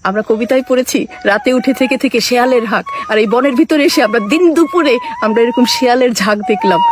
আমরা কবিতায় পড়েছি রাতে উঠে থেকে থেকে শেয়ালের হাঁক, আর এই বনের ভিতরে এসে আমরা দিন দুপুরে আমরা এরকম শেয়ালের ঝাঁক দেখলাম।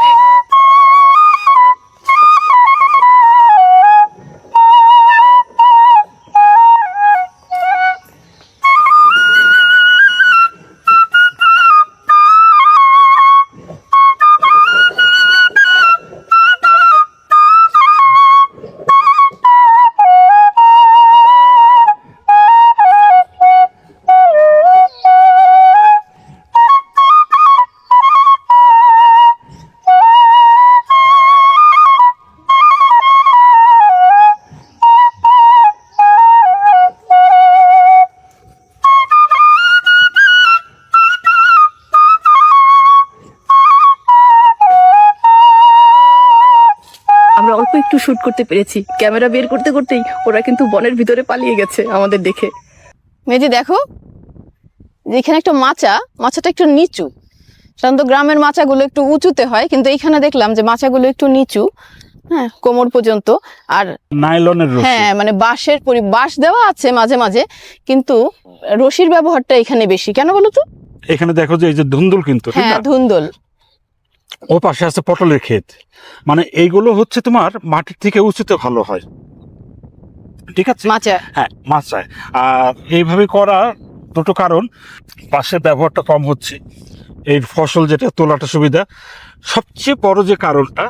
আমরা অল্প একটু শুট করতে পেরেছি, ক্যামেরা বের করতে করতেই ওরা কিন্তু বনের ভিতরে পালিয়ে গেছে আমাদের দেখে। মেজি দেখো, যেখানে একটা মাচাটা একটু নিচু। সাধারণত গ্রামের মাচাগুলো একটু উঁচুতে হয়, কিন্তু এইখানে দেখলাম যে মাচাগুলো একটু নিচু, হ্যাঁ, কোমর পর্যন্ত। আর নাইলনের রশি, হ্যাঁ, মানে বাঁশ দেওয়া আছে মাঝে মাঝে, কিন্তু রশির ব্যবহারটা এখানে বেশি। কেন বলো তো? এখানে দেখো যে এই যে ধুন্দুল, কিন্তু ঠিক হ্যাঁ, না? ধুন্দুল। ও পাশে আছে পটলের ক্ষেত। মানে এইগুলো হচ্ছে তোমার মাটির থেকে উঁচুতে ভালো হয়, ঠিক আছে? মাচা, হ্যাঁ, মাচায়। আর এইভাবে করা দুটো কারণ, পাশের ব্যবহারটা কম হচ্ছে, এই ফসল যেটা তোলাটা সুবিধা। সবচেয়ে বড় যে কারণটা,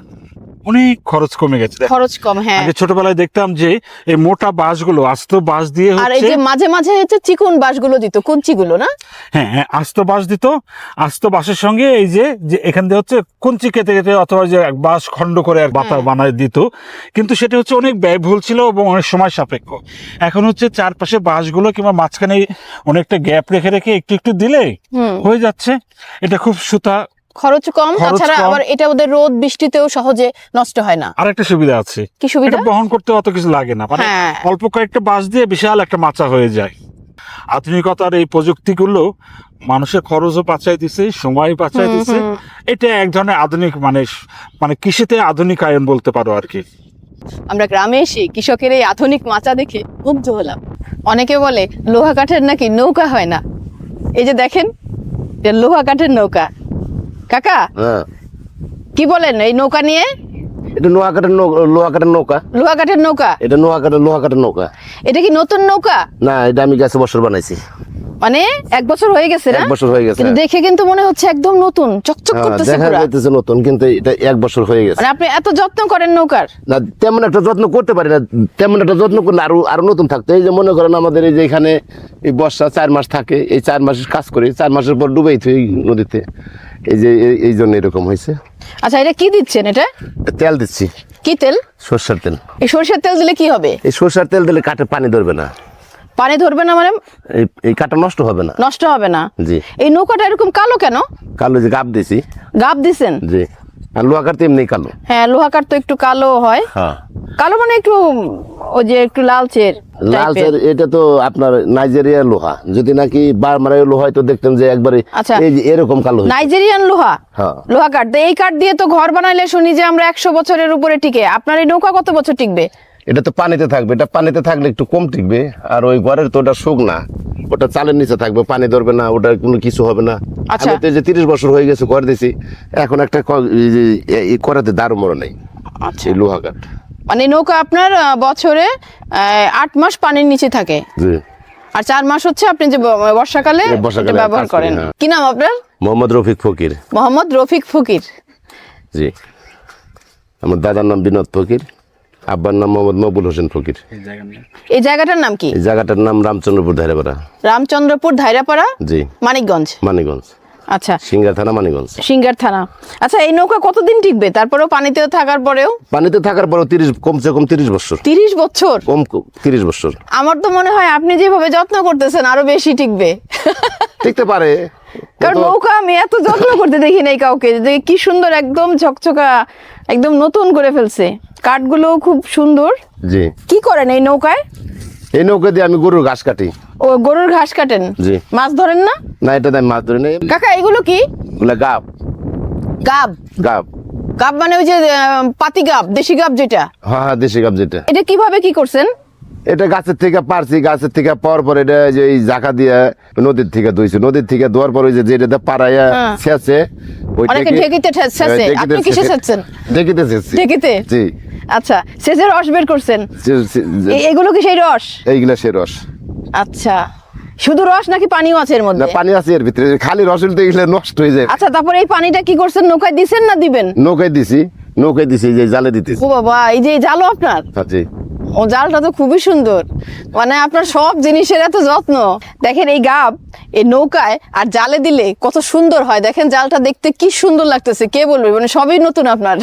অনেক খরচ কমে গেছে। খরচ কম। হ্যাঁ, আগে ছোটবেলায় দেখতাম যে এই মোটা বাঁশগুলো, আস্ত বাঁশ দিয়ে আর এই হচ্ছে, যে মাঝে মাঝে হচ্ছে চিকন বাঁশগুলো দিত, কঞ্চিগুলো না? হ্যাঁ হ্যাঁ, আস্ত বাঁশ দিত। আস্ত বাঁশের সঙ্গে এই যে এখান দিয়ে হচ্ছে কঞ্চি কেটে কেটে অথবা যে বাঁশ খণ্ড করে এক বাতা বানায় দিত। কিন্তু সেটা হচ্ছে অনেক ব্যয়বহুল ছিল এবং অনেক সময় সাপেক্ষ। এখন হচ্ছে চারপাশে বাঁশগুলো কিংবা মাঝখানে অনেকটা গ্যাপ রেখে রেখে একটু একটু দিলে হয়ে যাচ্ছে। এটা খুব সুতা, খরচ কম। তাছাড়া আবার এটা ওদের রোদ বৃষ্টিতেও সহজে নষ্ট হয় না। আর একটা সুবিধা আছে, কি সুবিধা? এটা বহন করতে অত কিছু লাগে না, মানে হ্যাঁ। অল্প কয়েকটা বাঁশ দিয়ে বিশাল একটা মাচা হয়ে যায়। আধুনিকতার এই প্রযুক্তিগুলো মানুষের খরচও বাঁচাই দিছে, সময় বাঁচাই দিছে। এটা এক ধরনের আধুনিক, মানে কৃষিতে আধুনিকায়ন বলতে পারো আর কি। আমরা গ্রামে এসে কৃষকের এই আধুনিক মাচা দেখে মুগ্ধ হলাম। অনেকে বলে লোহা কাঠের নাকি নৌকা হয় না। এই যে দেখেন, যে লোহা কাঠের নৌকা। কাকা, হ্যাঁ, কি বলেন এই নৌকা নিয়ে? এটা লোহা কাঠের নৌকা। লোহা কাঠের নৌকা? এটা লোহা কাঠের নৌকা। এটা কি নতুন নৌকা? না, এটা আমি গেছে বছর বানাইছি। মানে 1 বছর হয়ে গেছে না? 1 বছর হয়ে গেছে। কিন্তু দেখে কিন্তু মনে হচ্ছে একদম নতুন, চকচক করতেছে দেখা পুরো। যাইতেছে নতুন, কিন্তু এটা 1 বছর হয়ে গেছে। মানে আপনি এত যত্ন করেন নৌকার? না, তেমন একটা যত্ন করতে পারি না। তেমন একটা যত্ন করলে আরো নতুন থাকতো। এই যে মনে করেন আমাদের এই যে এখানে এই বর্ষা 4 মাস থাকে, এই 4 মাস কাজ করি, 4 মাসের পর ডুবেই থই নদীতে। এই যে এই জন্য এরকম হয়েছে। আচ্ছা, এটা কি দিচ্ছেন? এটা তেল দিচ্ছি। কি তেল? সরষের তেল। এই সরষের তেল দিলে কি হবে? এই সরষের তেল দিলে কাঠে পানি ধরবে না। পানি ধরবে না মানে? এই কাঠটা নষ্ট হবে না। নষ্ট হবে না? জি। এই নৌকাটা এরকম কালো কেন? কালো যে গাব দিছি। গাব দিছেন? জি। আর লোহা কাঠ তো এমনি কালো। হ্যাঁ, লোহা কাঠ তো একটু কালো হয়। হ্যাঁ, কালো মানে একটু ওই যে একটু লালচের লালচের। এটা তো আপনার নাইজেরিয়ার লোহা। যদি নাকি বারমারের লোহা হয় তো দেখতেন যে একবারে আচ্ছা, এই যে এরকম কালো হয়। নাইজেরিয়ান লোহা। হ্যাঁ। লোহা কাঠ, এই কাঠ দিয়ে তো ঘর বানাইলে শুনি যে আমরা 100 বছরের উপরে টিকে। আপনার এই নৌকা কত বছর টিকবে? এটা তো পানিতে থাকবে। এটা পানিতে থাকলে একটু কম টিকবে। আর ওই ঘরের তো ওটা শুকনা, ওটা চালের নিচে থাকবে, পানি ধরবে না, ওটা কোনো কিছু হবে না। আচ্ছা। আমি তো এই যে 30 বছর হয়ে গেছে ঘর দিছি, এখন একটা এই করাতে দারু মরে নাই। আচ্ছা, এই লোহা কাঠ। মানে নৌকা আপনার বছরে 8 মাস পানির নিচে থাকে। জি। আর 4 মাস হচ্ছে আপনি যে বর্ষাকালে এটা ব্যবহার কাজ করি, করেন। হ্যাঁ। কি নাম আপনার? মোহাম্মদ রফিক ফকির। মোহাম্মদ রফিক ফকির। জি। আমার দাদার নাম বিনোদ ফকির, আব্বার নাম মোহাম্মদ মকবুল হোসেন ফকির। এই জায়গাটার নাম কি? এই জায়গাটার নাম রামচন্দ্রপুর ধাইরাপাড়া। রামচন্দ্রপুর ধাইরাপাড়া, জি। মানিকগঞ্জ। মানিকগঞ্জ। আচ্ছা, সিঙ্গার থানা, মানিকগঞ্জ। সিঙ্গার থানা। আচ্ছা, এই নৌকা কতদিন টিকবে? তারপরেও পানিতে থাকার পরেও? পানিতে থাকার পরেও কমসে কম 30 বছর। 30 বছর? কম 30 বছর। আমার তো মনে হয় আপনি যেভাবে যত্ন করতেছেন আরো বেশি টিকবে। টিকতে পারে, কারণ নৌকা আমি এত যত্ন করতে দেখি নাই কাউকে। যে কি সুন্দর, একদম ঝকঝকা, একদম নতুন করে ফেলছে। কাঠগুলো খুব সুন্দর। জি। কি করেন এই নৌকায়? এই নৌকা দিয়ে আমি গরুর ঘাস কাটি। ও, গরুর ঘাস কাটেন? জি। মাছ ধরেন না? না, এটা আমি মাছ ধরি না। কাকা, এগুলো কি? এগুলা গাব। গাব? গাব। গাব মানে ওই যে পাতি গাব, দেশি গাব যেটা? হ্যাঁ হ্যাঁ, দেশি গাব যেটা। এটা কিভাবে কি করছেন? এটা গাছের থেকে পারছি, গাছের থেকে পাওয়ার পর এটা যে এই জাকা দিয়ে নদীর থেকে ধুইছি, নদীর থেকে ধোয়ার পর ওই যে যেটা পাড়াইয়া ছেঁচে ওই অনেকে ঢেকিতে ছেঁচে, আপনি কিসে ছেঁচছেন? ঢেকিতে ছেঁচছি। ঢেকিতে? জি। আচ্ছা, সেচে রস বের করছেন? এগুলো কি সেই রস? এইগুলা সে রস। আচ্ছা, শুধু রস নাকি পানিও আছে এর না, মধ্যে? পানি আছে এর ভিতরে, খালি রস হলে তো এগুলো নষ্ট হয়ে যায়। আচ্ছা, তারপরে এই পানিটা কি করছেন? নৌকায় দিছেন না দিবেন? নৌকায় দিছি, নৌকায় দিছি, যে জালে দিতেছি। ও বাবা, এই যে জালো আপনার? জি। ও জালটা তো খুবই সুন্দর, মানে আপনার সব জিনিসের এত যত্ন। দেখেন এই গাব এই নৌকায় আর জালে দিলে কত সুন্দর হয়। দেখেন জালটা দেখতে কি সুন্দর লাগতেছে, কে বলবে, মানে সবই নতুন আপনার।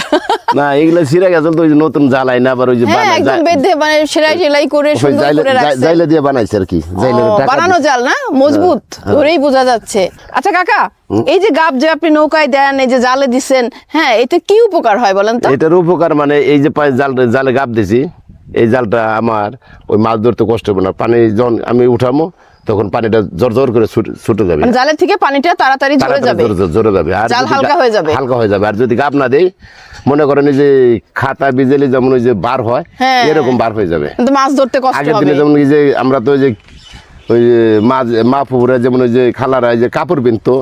না, এগুলো ছিঁড়ে গেছে তো, ওই যে নতুন জ্বালাই না, আবার ওই যে হ্যাঁ, একদম বেঁধে মানে সেলাই টেলাই করে সুন্দর করে রাখছে। জাইলে দিয়ে বানাইছে আর কি, জাইলে ও, টাকা বানানো দিয়ে। জাল না, মজবুত, ধরেই বোঝা যাচ্ছে। আচ্ছা কাকা, এই যে গাব যে আপনি নৌকায় দেন, এই যে জালে দিচ্ছেন, হ্যাঁ, এতে কি উপকার হয় বলেন তো? এটার উপকার মানে এই যে জালে গাব দিছি, এই জালটা আমার ওই মাছ ধরতে কষ্ট হবে না। পানি যখন আমি উঠামো তখন পানিটা জোর জোর করে ছুটে যাবে, মানে জালের থেকে পানিটা তাড়াতাড়ি ঝরে যাবে, জোরে যাবে, আর জাল যদি হালকা হয়ে যাবে। হালকা হয়ে যাবে। আর যদি গাব না দেই, মনে করেন এই যে খাতা বিজেলি যেমন ওই যে বার হয়, হ্যাঁ, এরকম বার হয়ে যাবে। কিন্তু মাছ ধরতে কষ্ট আগের হবে। দিনে যেমন এই যে আমরা তো ওই যে মা পুকুরে যেমন ওই যে খালারা এই যে কাপড় বিনতো,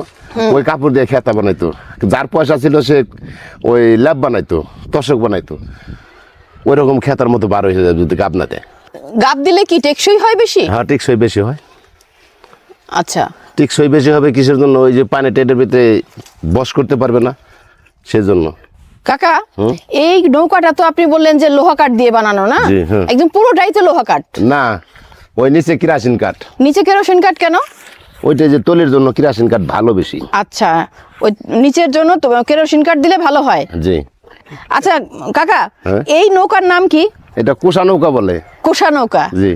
ওই কাপড় দিয়ে খেতা বানাইতো। যার পয়সা ছিল সে ওই ল্যাব বানাইতো, তশক বানাইতো। ওই রকম খেতার মতো বার হয়ে যাবে যদি গাব না দেয়। গাব দিলে কি টেকসই হয় বেশি? হ্যাঁ, টেকসই বেশি হয়। আচ্ছা, টেকসই বেশি হবে কিসের জন্য? ওই যে পানি টেটের ভিতরে বস করতে পারবে না, সেজন্য। কাকা, এই নৌকাটা তো আপনি বললেন যে লোহা কাঠ দিয়ে বানানো না? জি, হ্যাঁ। একদম পুরোটাই তো লোহা কাঠ? না, ওই নিচে কেরাসিন কাঠ। নিচে কেরোসিন কাঠ কেন? ওইটা যে তলির জন্য কেরাসিন কাঠ ভালো বেশি। আচ্ছা, ওই নিচের জন্য তো কেরোসিন কাঠ দিলে ভালো হয়। জি। আচ্ছা কাকা, হ্যাঁ? এই নৌকার নাম কি? এটা কোষা নৌকা বলে। কোষা নৌকা? জি।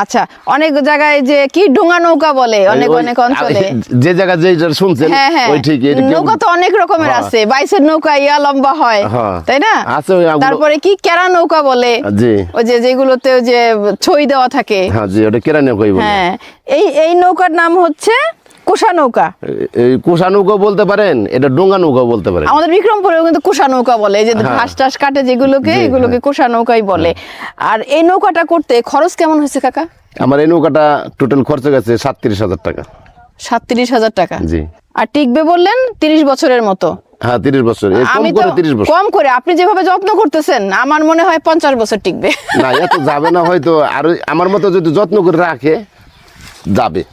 আচ্ছা, অনেক জায়গায় যে কি ডোঙা নৌকা বলে, অনেক ওই- অনেক অঞ্চলে। যে জায়গা যেটা শুনছেন, হ্যাঁ হ্যাঁ, ওই ঠিক নৌকা তো অনেক রকমের হ্যাঁ। আছে। বাইশের নৌকা ইয়া লম্বা হয়, হ্যাঁ। তাই না? আছে ওগুলো। তারপরে কি কেরা নৌকা বলে, জি। ওই যে যেগুলোতে ওই যে ছই দেওয়া থাকে। হ্যাঁ, জি, ওটা কেরা নৌকাই বলে। হ্যাঁ, এই নৌকার নাম হচ্ছে কোষা নৌকা। এই কোষা নৌকা বলতে পারেন, এটা ডোঙ্গা নৌকা বলতে পারেন। আমাদের বিক্রমপুরেও কিন্তু কোষা নৌকা বলে, এই যে হ্যাঁ। ঘাস টাস কাটে যেগুলোকে, জি, এগুলোকে কোষা নৌকাই বলে। আর এই নৌকাটা করতে খরচ কেমন হয়েছে কাকা? আমার এই নৌকাটা টোটাল খরচ গেছে 37,000 টাকা। 37,000 টাকা? জি। আর টিকবে বললেন 30 বছরের মতো? হ্যাঁ, 30 বছর। এই কম আমি তো করে 30 বছর। কম করে, আপনি যেভাবে যত্ন করতেছেন আমার মনে হয় 50 বছর টিকবে। না, এত যাবে না হয়তো। আর আমার মতো যদি যত্ন করে রাখে যাবে।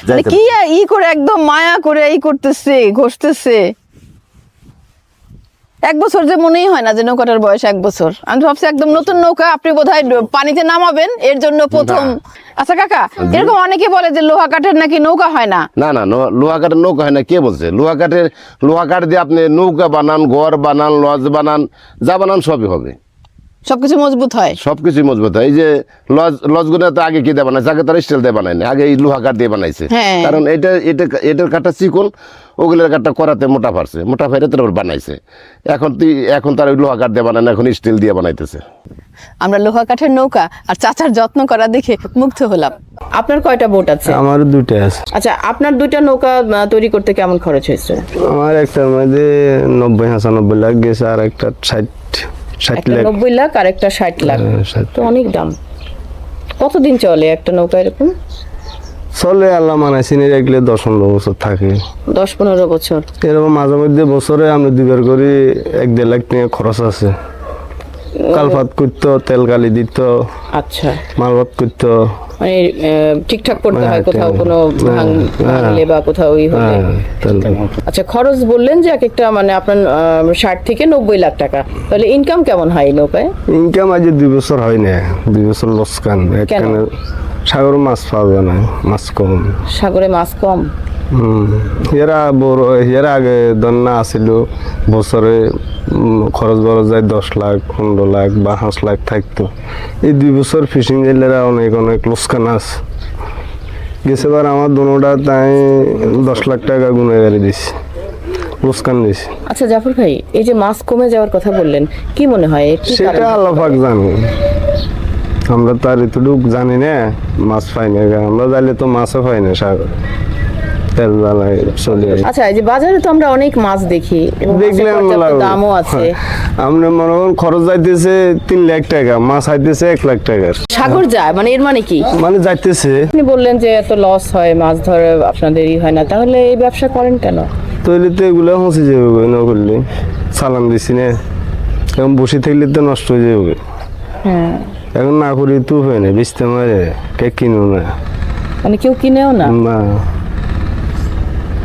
মানে কি ই করে একদম মায়া করে ই করতেছে, ঘষতেছে। 1 বছর যে মনেই হয় না যে নৌকাটার বয়স 1 বছর। আমি তো ভাবছি একদম নতুন নৌকা, আপনি বোধহয় পানিতে নামাবেন এর জন্য প্রথম। আচ্ছা কাকা, এরকম অনেকে বলে যে লোহা কাঠের নাকি নৌকা হয় না। না না, লোহা কাঠের নৌকা হয় না, কে বলছে? লোহা কাঠ দিয়ে আপনি নৌকা বানান, ঘর বানান, লজ বানান, যা বানান সবই হবে। সবকিছু মজবুত হয়? সবকিছুই মজবুত হয়। এই যে লজগুলো তো আগে কি দিয়ে বানাইছে? আগে তারা স্টিল দিয়ে বানায় না, আগে এই লোহা কাঠ দিয়ে বানাইছে। হ্যাঁ। কারণ এটার কাঠটা চিকন, ওগুলোর কাঠটা করাতে মোটা ফারছে, মোটা ফাইরে তারপর বানাইছে। এখন তারা ওই লোহা কাঠ দিয়ে বানায় না, এখন স্টিল দিয়ে বানাইতেছে। আমরা লোহা কাঠের নৌকা আর চাচার যত্ন করা দেখে মুগ্ধ হলাম। আপনার কয়টা বোট আছে? আমার দুইটা আছে। আচ্ছা, আপনার 2টা নৌকা তৈরি করতে কেমন খরচ হয়েছে? আমার একটার মধ্যে 90-95 লাখ গেছে, আর একটা 60 একটা লাখ। 90 লাখ আর একটা 60 লাখ, 60 তো অনেক দাম। কতদিন চলে একটা নৌকা এরকম? চলে আল্লাহ মানাইছি না, রাখলে 10-15 বছর থাকে। 10-15 বছর? এরকম মাঝে মধ্যে বছরে আমরা 2বার করে 1-1.5 লাখ টাকা খরচ আছে। কালপাত করতো, তেল কালি দিত, আচ্ছা, মালবাত করতো। মানে ঠিকঠাক করতে হয়, হ্যাঁ, কোথাও ঠিক। কোনো হ্যাঁ, ভাঙলে বা কোথাও ই হলে। হ্যাঁ, আচ্ছা, খরচ বললেন যে এক একটা মানে আপনার 60 থেকে 90 লাখ টাকা, তাহলে ইনকাম কেমন হয় এই নৌকায়? ইনকাম আজ 2 বছর হয় না, 2 বছর লসকান। একখানে সাগর মাছ পাওয়া যায় না, মাছ কম। সাগরে মাছ কম? এরা আগে দন্না আছিল, বছরে খরচ বরচ যায় 10 লাখ, 15 লাখ বা 5 লাখ থাকতো। এই 2 বছর ফিশিং জেলেরা অনেক লোকসান আছে। গেছেবার আমার দোনোটা তাই 10 লাখ টাকা গুনে গাড়ি দিছি, লোকসান দিছি। আচ্ছা জাফর ভাই, এই যে মাছ কমে যাওয়ার কথা বললেন, কি মনে হয় সেটা আল্লাহ পাক জানে, আমরা তো আর এতটুকু জানি না। মাছ পাই না, আমরা যাইলে তো মাছও পাই না সাগর। তেল জ্বালাই চলে আসে। আচ্ছা, এই যে বাজারে তো আমরা অনেক মাছ দেখি এবং মাছের দেখলে পর্যাপ্ত দামও আছে। আমরা মনে করেন খরচ যাইতেছে 3 লাখ টাকা, মাছ আইতেছে 1 লাখ টাকার, সাগর যায় মানে এর মানে কি? মানে যাইতেছে। আপনি বললেন যে এত লস হয়, মাছ ধরে আপনাদেরই হয় না, তাহলে এই ব্যবসা করেন কেন? তৈরি তো এগুলো হচ্ছে যাবে না করলে, সালাম দিছি না, এখন বসে থাকলে তো নষ্ট হয়ে যাবে। এখন না করি তো হয় না, বেচতে মারে কে কিনো না, মানে কেউ কিনেও না? না।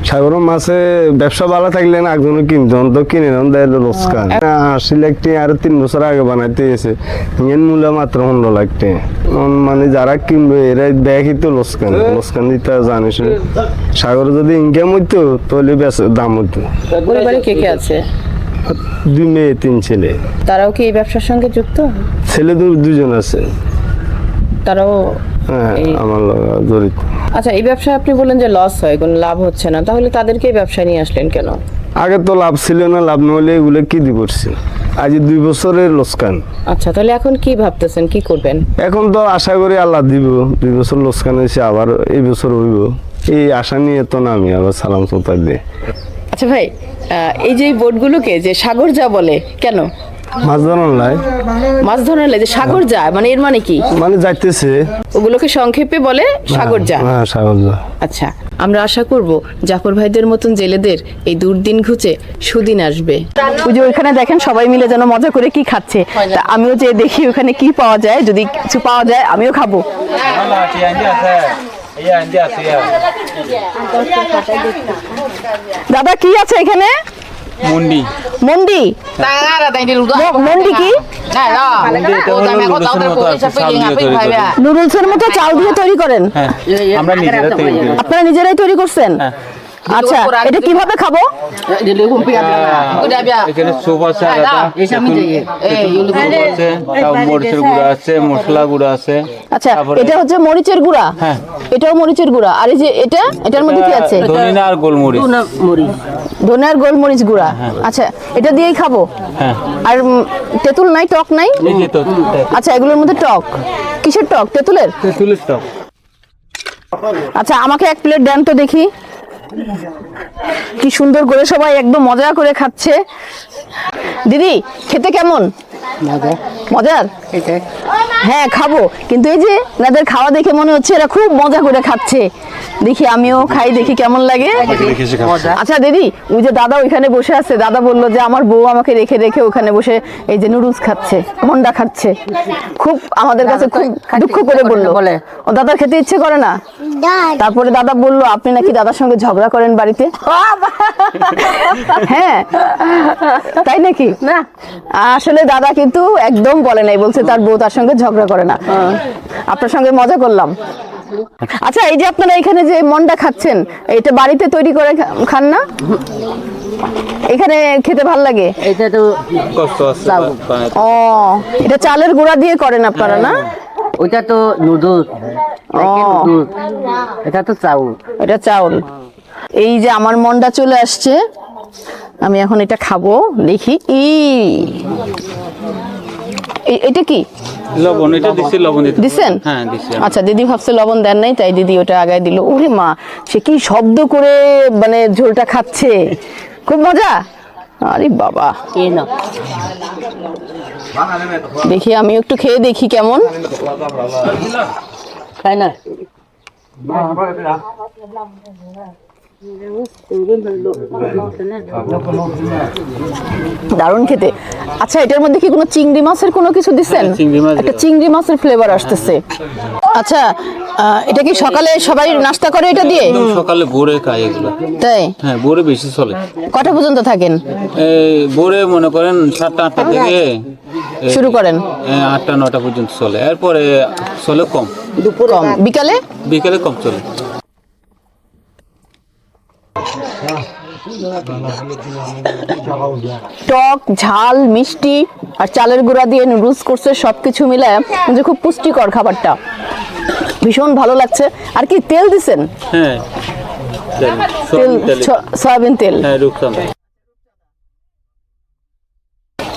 সাগর মাছে ব্যবসা ভালো থাকলে না একজনে কিনতো, তো কিনে না দেয় লোসকান। 80 লাখ টাকা আর 3 বছর আগে বানাইতে এসে ইয়ের মূল্য মাত্র 15 লাখ টাকা। মানে যারা কিনবে এরা দেখি তো লোসকান, লোসকান দিতে জানিস। সাগরে যদি ইনকাম হইতো তাহলে দাম হইতো। পরিবারে কে কে আছে? 2 মেয়ে 3 ছেলে। তারাও কি এই ব্যবসার সঙ্গে যুক্ত? ছেলে 2জন আছে, তারাও? হ্যাঁ, আমার জড়িত। আচ্ছা, এই ব্যবসা আপনি বললেন যে লস হয়, কোনো লাভ হচ্ছে না, তাহলে তাদেরকে এই ব্যবসায় নিয়ে আসলেন কেন? আগে তো লাভ ছিল না, লাভ না হলে এগুলো কি দি করছি, আজ 2 বছরের লোসকান। আচ্ছা, তাহলে এখন কি ভাবতেছেন, কি করবেন? এখন তো আশা করি আল্লাহ দিব, 2 বছর লোসকান হয়েছে, আবার এই বছর হইব, এই আশা নিয়ে তো না আমি আবার সালাম চোতাই দিয়ে। আচ্ছা ভাই, এই যে বোটগুলোকে যে সাগর যা বলে কেন? মাছ ধরান লাই, মাছ ধরার লাগে যে সাগর যায় মানে এর মানে কি? মানে যাইতেছে, ওগুলোকে সংক্ষেপে বলে সাগর যা। হ্যাঁ সাগর যা। আচ্ছা, আমরা আশা করব জাফর ভাইদের মতন জেলেদের এই দুর্দিন ঘুচে সুদিন আসবে। ওই যে ওইখানে দেখেন সবাই মিলে যেন মজা করে কি খাচ্ছে, তা আমিও যে দেখি ওখানে কি পাওয়া যায়, যদি কিছু পাওয়া যায় আমিও খাবো। দাদা কি আছে এখানে? মন্ডি। মন্ডি মন্ডি কি? নুডলসের মতো চাল দিয়ে তৈরি করেন? আমরা নিজেরা তৈরি করি। আপনারা নিজেরাই তৈরি করছেন? আচ্ছা, এটা কিভাবে খাবো? এখানে স্যুপ আছে, আলাদা মরিচের গুঁড়া আছে, মশলা গুঁড়া আছে। আচ্ছা, এটা হচ্ছে মরিচের গুঁড়া? হ্যাঁ। এটাও মরিচের গুঁড়া। আর এই যে এটার মধ্যে কি আছে? ধনিয়া আর গোলমরিচ। ধনে আর গোলমরিচ গুঁড়া। আচ্ছা, এটা দিয়েই খাবো? হ্যাঁ। আর তেঁতুল নাই, টক নাই? এই যে তো আচ্ছা, এগুলোর মধ্যে টক কিসের টক? তেঁতুলের? তেঁতুলের টক। আচ্ছা, আমাকে 1 প্লেট দেন তো দেখি। কি সুন্দর করে সবাই একদম মজা করে খাচ্ছে। দিদি, খেতে কেমন? মজার? হ্যাঁ, খাবো, কিন্তু এই যে এনাদের খাওয়া দেখে মনে হচ্ছে এরা খুব মজা করে খাচ্ছে। দেখি আমিও খাই, দেখি কেমন লাগে। আচ্ছা দিদি, ওই যে দাদা ওইখানে বসে আছে, দাদা বললো যে আমার বউ আমাকে রেখে রেখে ওখানে বসে এই যে নুডলস খাচ্ছে, মন্ডা খাচ্ছে, খুব আমাদের কাছে খুব দুঃখ করে বললো। ও দাদার খেতে ইচ্ছে করে না? তারপরে দাদা বললো আপনি নাকি দাদার সঙ্গে ঝগড়া করেন বাড়িতে। হ্যাঁ, তাই নাকি? না, আসলে দাদা কিন্তু একদম বলে নাই, বলছে তার বউ তার সঙ্গে ঝগড়া করে না। আপনার সঙ্গে মজা করলাম। আচ্ছা, এই যে আপনারা এখানে যে মন্ডা খাচ্ছেন, এটা বাড়িতে তৈরি করে খান না? এখানে খেতে ভাল লাগে? এটা তো কষ্ট আছে। ও, এটা চালের গুঁড়া দিয়ে করেন আপনারা না? ওইটা তো নুডলস, এটা তো চাউল। এটা চাউল। এই যে আমার মন্ডা চলে আসছে, আমি এখন এটা খাবো, দেখি। এটা কি? লবণ, এটা দিছি, লবণ দিছেন? হ্যাঁ দিছি। আচ্ছা, দিদি ভাবছে লবণ দেন নাই, তাই দিদি ওটা আগায় দিল। ওরে মা, সে কি শব্দ করে মানে ঝোলটা খাচ্ছে, খুব মজা। আরে বাবা, দেখি আমি একটু খেয়ে দেখি কেমন। তাই না? দারুণ খেতে। আচ্ছা, এটার মধ্যে কি কোনো চিংড়ি মাছের কোনো কিছু দিচ্ছেন? চিংড়ি মাছ, একটা চিংড়ি মাছের ফ্লেভার আসতেছে। আচ্ছা, এটা কি সকালে সবাই নাস্তা করে এটা দিয়ে? সকালে ভোরে খাই এগুলো। তাই? হ্যাঁ, ভোরে বেশি চলে। কটা পর্যন্ত থাকেন? এই ভোরে মনে করেন 7টা-8টা থেকে শুরু করেন? 8টা-9টা পর্যন্ত চলে, এরপরে চলে কম। কম? বিকালে? বিকেলে কম চলে। টক, ঝাল, মিষ্টি আর চালের গুঁড়া দিয়ে নুডলস করছে, সবকিছু মিলে যে খুব পুষ্টিকর খাবারটা, ভীষণ ভালো লাগছে। আর কি তেল দিছেন? হ্যাঁ, তেল, সয়াবিন তেল। হ্যাঁ, রূপচাঁদা।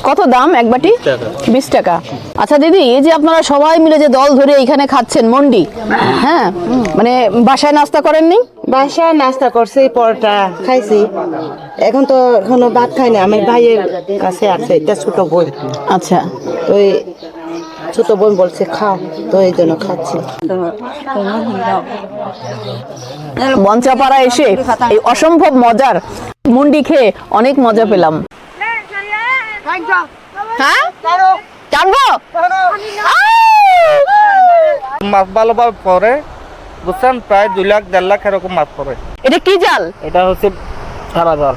কত দাম এক বাটি? 20 টাকা। আচ্ছা দিদি, এই যে আপনারা সবাই মিলে যে দল ধরে এখানে খাচ্ছেন মন্ডি, হ্যাঁ, মানে বাসায় নাস্তা করেননি? বাসায় নাস্তা করছি, পরোটা খাইছি। এখন তো এখনো ভাত খাই না, আমার ভাইয়ের কাছে আছে, এটা ছোট বোন। আচ্ছা, ওই ছোট বোন বলছে খাও, তো এই জন্য খাচ্ছি। মঞ্চাপাড়া এসে এই অসম্ভব মজার মুন্ডি খেয়ে অনেক মজা পেলাম। হ্যাঁ, টানবো? মাছ ভালোভাবে পরে বুঝছেন, প্রায় 2 লাখ 1.5 লাখ এরকম মাছ পরে। এটা কি জাল? এটা হচ্ছে সারা জাল।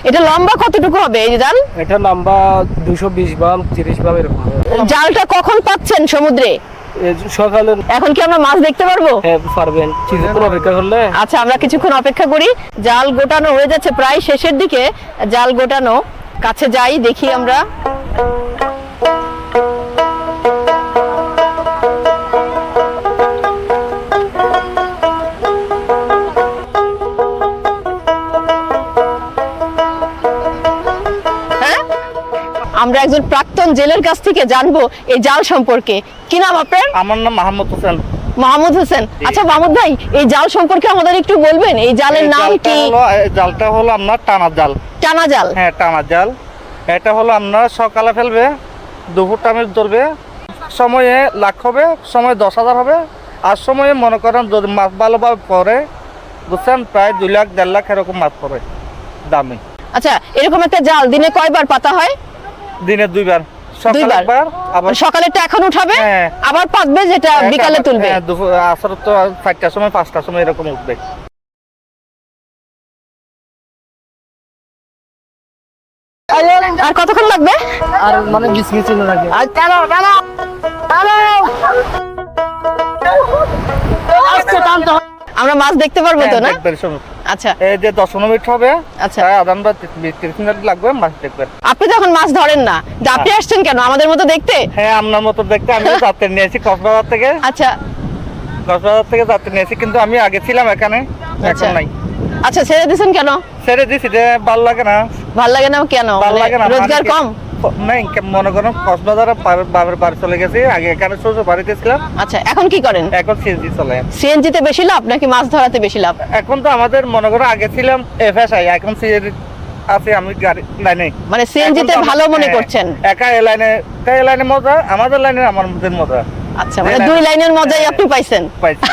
এটা লম্বা কতটুকু হবে এই জাল? এটা লম্বা 220 গ্রাম 30 গ্রাম এরকম। জালটা কখন পাচ্ছেন সমুদ্রে? সকালে। এখন কি আমরা মাছ দেখতে পারবো? হ্যাঁ পারবেন, কিছুক্ষণ অপেক্ষা করলে। আচ্ছা, আমরা কিছুক্ষণ অপেক্ষা করি। জাল গোটানো হয়ে যাচ্ছে, প্রায় শেষের দিকে জাল গোটানো। কাছে যাই, দেখি আমরা। হ্যাঁ, আমরা একজন প্রাক্তন জেলের কাছ থেকে জানবো এই জাল সম্পর্কে। কি নাম আপনার? আমার নাম মাহমুদ হোসেন। মাহমুদ হোসেন। আচ্ছা মাহমুদ ভাই, এই জাল সম্পর্কে আমাদের একটু বলবেন? এই জালের নাম কি? জালটা হলো আপনার টানা জাল। টানা জাল? হ্যাঁ, টানা জাল। এটা হলো আপনার সকালে ফেলবে, দুপুর টাইমে ধরবে, সময়ে লাখ হবে, সময় 10,000 হবে, আর সময়ে মনে করেন যদি মাছ ভালোভাবে পরে বুঝছেন, প্রায় 2 লাখ 1.5 লাখ এরকম মাছ পড়ে দামি। আচ্ছা, এরকম একটা জাল দিনে কয়বার পাতা হয়? দিনে 2 বার। সকালে একবার, আবার সকালেরটা এখন উঠাবে, হ্যাঁ, আবার পাতবে যেটা বিকালে তুলবে। হ্যাঁ, দুপুর আসর তো 4টার সময় 5টার সময় এরকম উঠবে। আর কতক্ষণ লাগবে? আর মানে 20 মিনিট লাগে। আর টানো টানো টানো। আমরা মাছ দেখতে পারবো তো না? আচ্ছা, এই যে 10 মিনিট হবে। আচ্ছা, আদান বা 30 মিনিট লাগবে, মাছ দেখবেন। আপনি তো এখন মাছ ধরেন না, আপনি আসছেন কেন আমাদের মতো দেখতে? হ্যাঁ, আপনার মতো দেখতে আমি যাত্রী নিয়েছি কক্সবাজার থেকে। আচ্ছা, কক্সবাজার থেকে যাত্রী নিয়েছি, কিন্তু আমি আগে ছিলাম এখানে, এখন নাই। আচ্ছা, ছেড়ে দিয়েছেন কেন? ছেড়ে দিছি যে ভালো লাগে না। ভাল লাগে না কেন? ভালো লাগে না, রোজগার কম? নাই, মনে করেন কক্সবাজারে বাবার বাড়ি চলে গেছি, আগে এখানে শ্বশুর বাড়িতে ছিলাম। আচ্ছা, এখন কি করেন? এখন সিএনজি চলে। সিএনজি তে বেশি লাভ নাকি মাছ ধরাতে বেশি লাভ? এখন তো আমাদের মনে করো আগে ছিলাম এফএসআই, এখন সিএনজি আছে, আমি গাড়ি লাইনে। মানে সিএনজি তে ভালো মনে করছেন? একা এ লাইনে মজা, আমাদের লাইনে আমাদের মজা। আচ্ছা, মানে 2 লাইনের মজাই আপনি পাইছেন। পাইছি।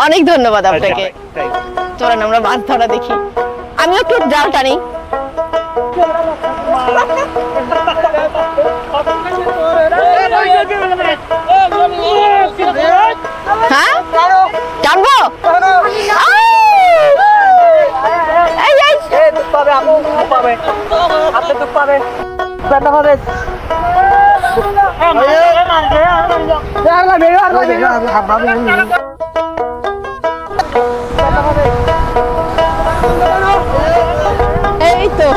অনেক ধন্যবাদ আপনাকে। চলেন আমরা মাছ ধরা দেখি। আমি একটু জাল টানি। হ্যাঁ, টানবো? এই এই এই তো।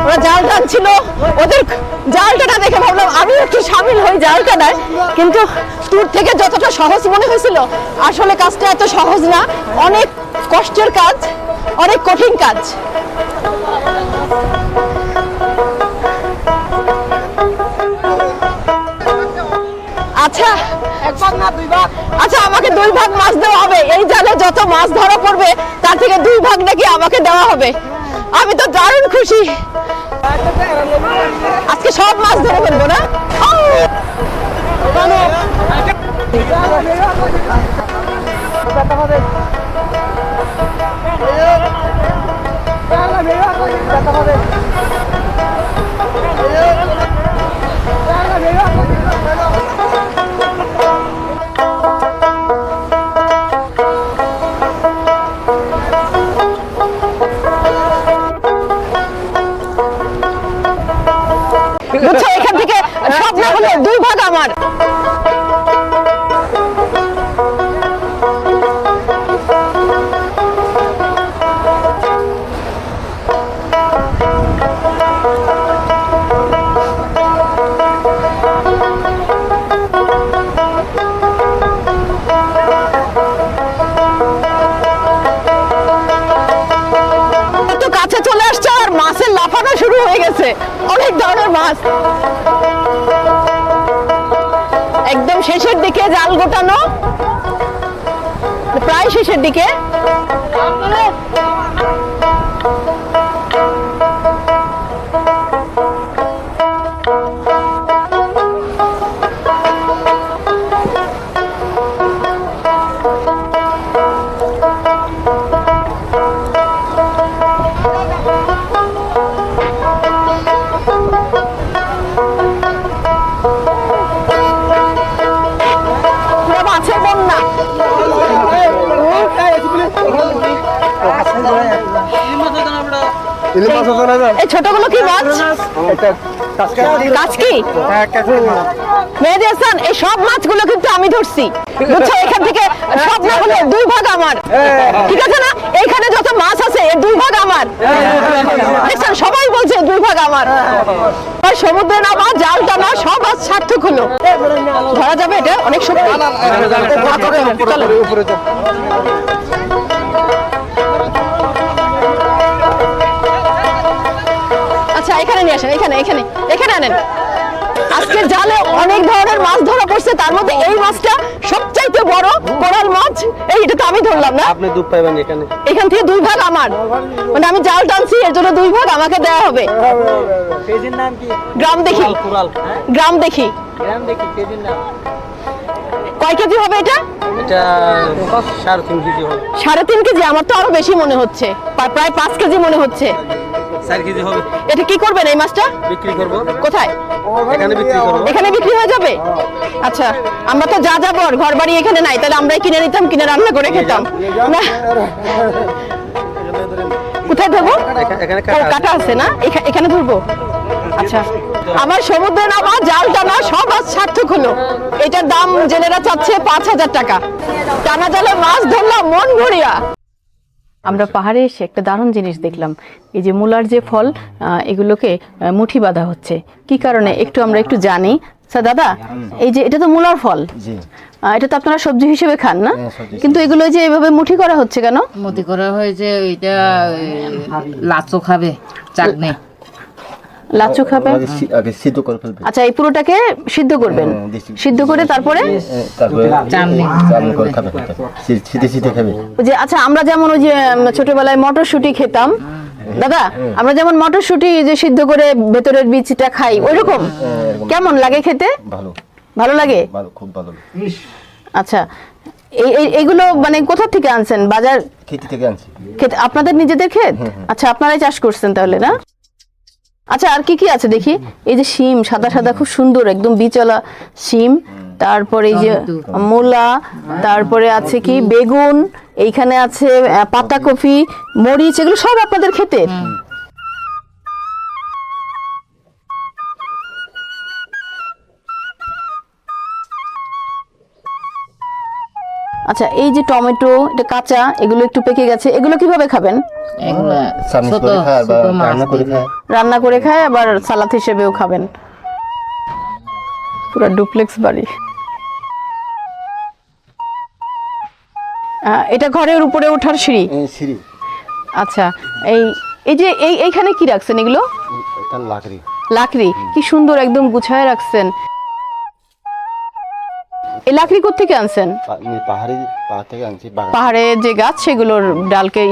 ওরা জাল টানছিল, ওদের জাল টানা দেখে ভাবলাম আমি একটু সামিল হই জাল টানায়, কিন্তু দূর থেকে যতটা সহজ মনে হয়েছিল আসলে কাজটা এত সহজ না, অনেক কষ্টের কাজ, অনেক কঠিন কাজ। আচ্ছা আচ্ছা, আমাকে 2 ভাগ মাছ দেওয়া হবে। এই জালে যত মাছ ধরা পড়বে তার থেকে 2 ভাগ নাকি আমাকে দেওয়া হবে। আমি তো দারুণ খুশি, আজকে সব মাছ ধরে ফেলবো না? বুঝছো, এখান থেকে সব না হলে 2 ভাগ আমার। অনেক ধরনের মাছ, একদম শেষের দিকে জাল গোটানো, প্রায় শেষের দিকে। পুরো মাছের বন্যা। এই ছোটগুলো কি মাছ? কাচকি? মেহেদী হাসান, এই সব মাছগুলো কিন্তু আমি ধরছি, বুঝছো? এখান থেকে সব না হলে 2 ভাগ আমার, ঠিক আছে না? এইখানে যত মাছ আছে এর 2 ভাগ আমার। দেখছেন, সবাই বলছে 2 ভাগ আমার। আর সমুদ্রে নামা, জাল টানা সব আজ সার্থক হলো। ধরা যাবে এটা? অনেক শক্তি। চলো। আচ্ছা, এখানে নিয়ে আসেন, এখানে এখানে এখানে আনেন। আজকের জালে অনেক ধরনের মাছ ধরা পড়ছে, তার মধ্যে এই মাছটা সবচাইতে বড় কোরাল মাছ। এই এটা তো আমি ধরলাম না, আপনি দুধ পাইবেন এখানে। এখান থেকে 2 ভাগ আমার, মানে আমি জাল টানছি এর জন্য 2 ভাগ আমাকে দেওয়া হবে। গ্রাম দেখি, গ্রাম দেখি, কয় কেজি হবে এটা? এটা 3.5 কেজি হবে। 3.5 কেজি? আমার তো আরো বেশি মনে হচ্ছে, প্রায় 5 কেজি মনে হচ্ছে। 4 কেজি হবে। এটা কি করবেন এই মাছটা? বিক্রি করব। কোথায়? এখানে বিক্রি করব। এখানে বিক্রি হয়ে যাবে? আচ্ছা, আমরা তো যা যাবর ঘর বাড়ি এখানে নাই, তাহলে আমরাই কিনে নিতাম, কিনে রান্না করে খেতাম না। কোথায় ধরবো? এখানে কাটা আছে না, এখানে ধরবো। আচ্ছা, আমার সমুদ্রে নামা, জাল টানা সব আজ সার্থক হলো। এটার দাম জেলেরা চাচ্ছে 5000 টাকা। টানা জালে মাছ ধরলাম মন ভরিয়া। আমরা পাহাড়ে এসে একটা দারুণ জিনিস দেখলাম, এই যে মূলার যে ফল, এগুলোকে মুঠি বাঁধা হচ্ছে। কি কারণে একটু আমরা একটু জানি। স্যার দাদা, এই যে এটা তো মূলার ফল, এটা তো আপনারা সবজি হিসেবে খান না, কিন্তু এগুলো যে এভাবে মুঠি করা হচ্ছে কেন? মুঠি করা হয়েছে, এটা লাচো খাবে, চাটনি লাচু খাবে। আগে সিদ্ধ করে ফেলবে, আচ্ছা, এই পুরোটাকে সিদ্ধ করবেন, সিদ্ধ করে তারপরে তারপরে চাটনি চাটনি করে খাবে, সিদ্ধে সিদ্ধে খাবে। ওই যে, আচ্ছা, আমরা যেমন ওই যে ছোটবেলায় মটরশুঁটি খেতাম, দাদা, আমরা যেমন মটরশুঁটি যে সিদ্ধ করে ভেতরের বীজটা খাই, ওইরকম কেমন লাগে খেতে? ভালো, ভালো লাগে, ভালো, খুব ভালো। আচ্ছা, এইগুলো মানে কোথা থেকে আনছেন? বাজার খেতে থেকে আনছি। ক্ষেত আপনাদের নিজেদের ক্ষেত? আচ্ছা, আপনারাই চাষ করছেন তাহলে না? আচ্ছা, আর কি কি আছে দেখি? এই যে শিম, সাদা সাদা খুব সুন্দর একদম বিচলা শিম, তারপরে এই যে মূলা, তারপরে আছে কি বেগুন, এইখানে আছে পাতাকপি, মরিচ, এগুলো সব আপনাদের ক্ষেতের? আচ্ছা, এই যে টমেটো, এটা কাঁচা, এগুলো একটু পেকে গেছে, এগুলো কিভাবে খাবেন? এগুলা চাটনি ছোট করে খায় বা ছোট মাছ রান্না করে খায়। রান্না করে খায়, আবার সালাদ হিসেবেও খাবেন। পুরো ডুপ্লেক্স বাড়ি। এটা ঘরের উপরে ওঠার সিঁড়ি? সিঁড়ি। আচ্ছা, এই যে এইখানে কি রাখছেন এগুলো? এটা লাকড়ি। লাকড়ি, কি সুন্দর একদম গুছায় রাখছেন। এই লাকড়ি কোত্থেকে আনছেন? পাহাড়ি, পাহাড় থেকে আনছি। পাহাড়ে যে গাছ, সেগুলোর ডালকে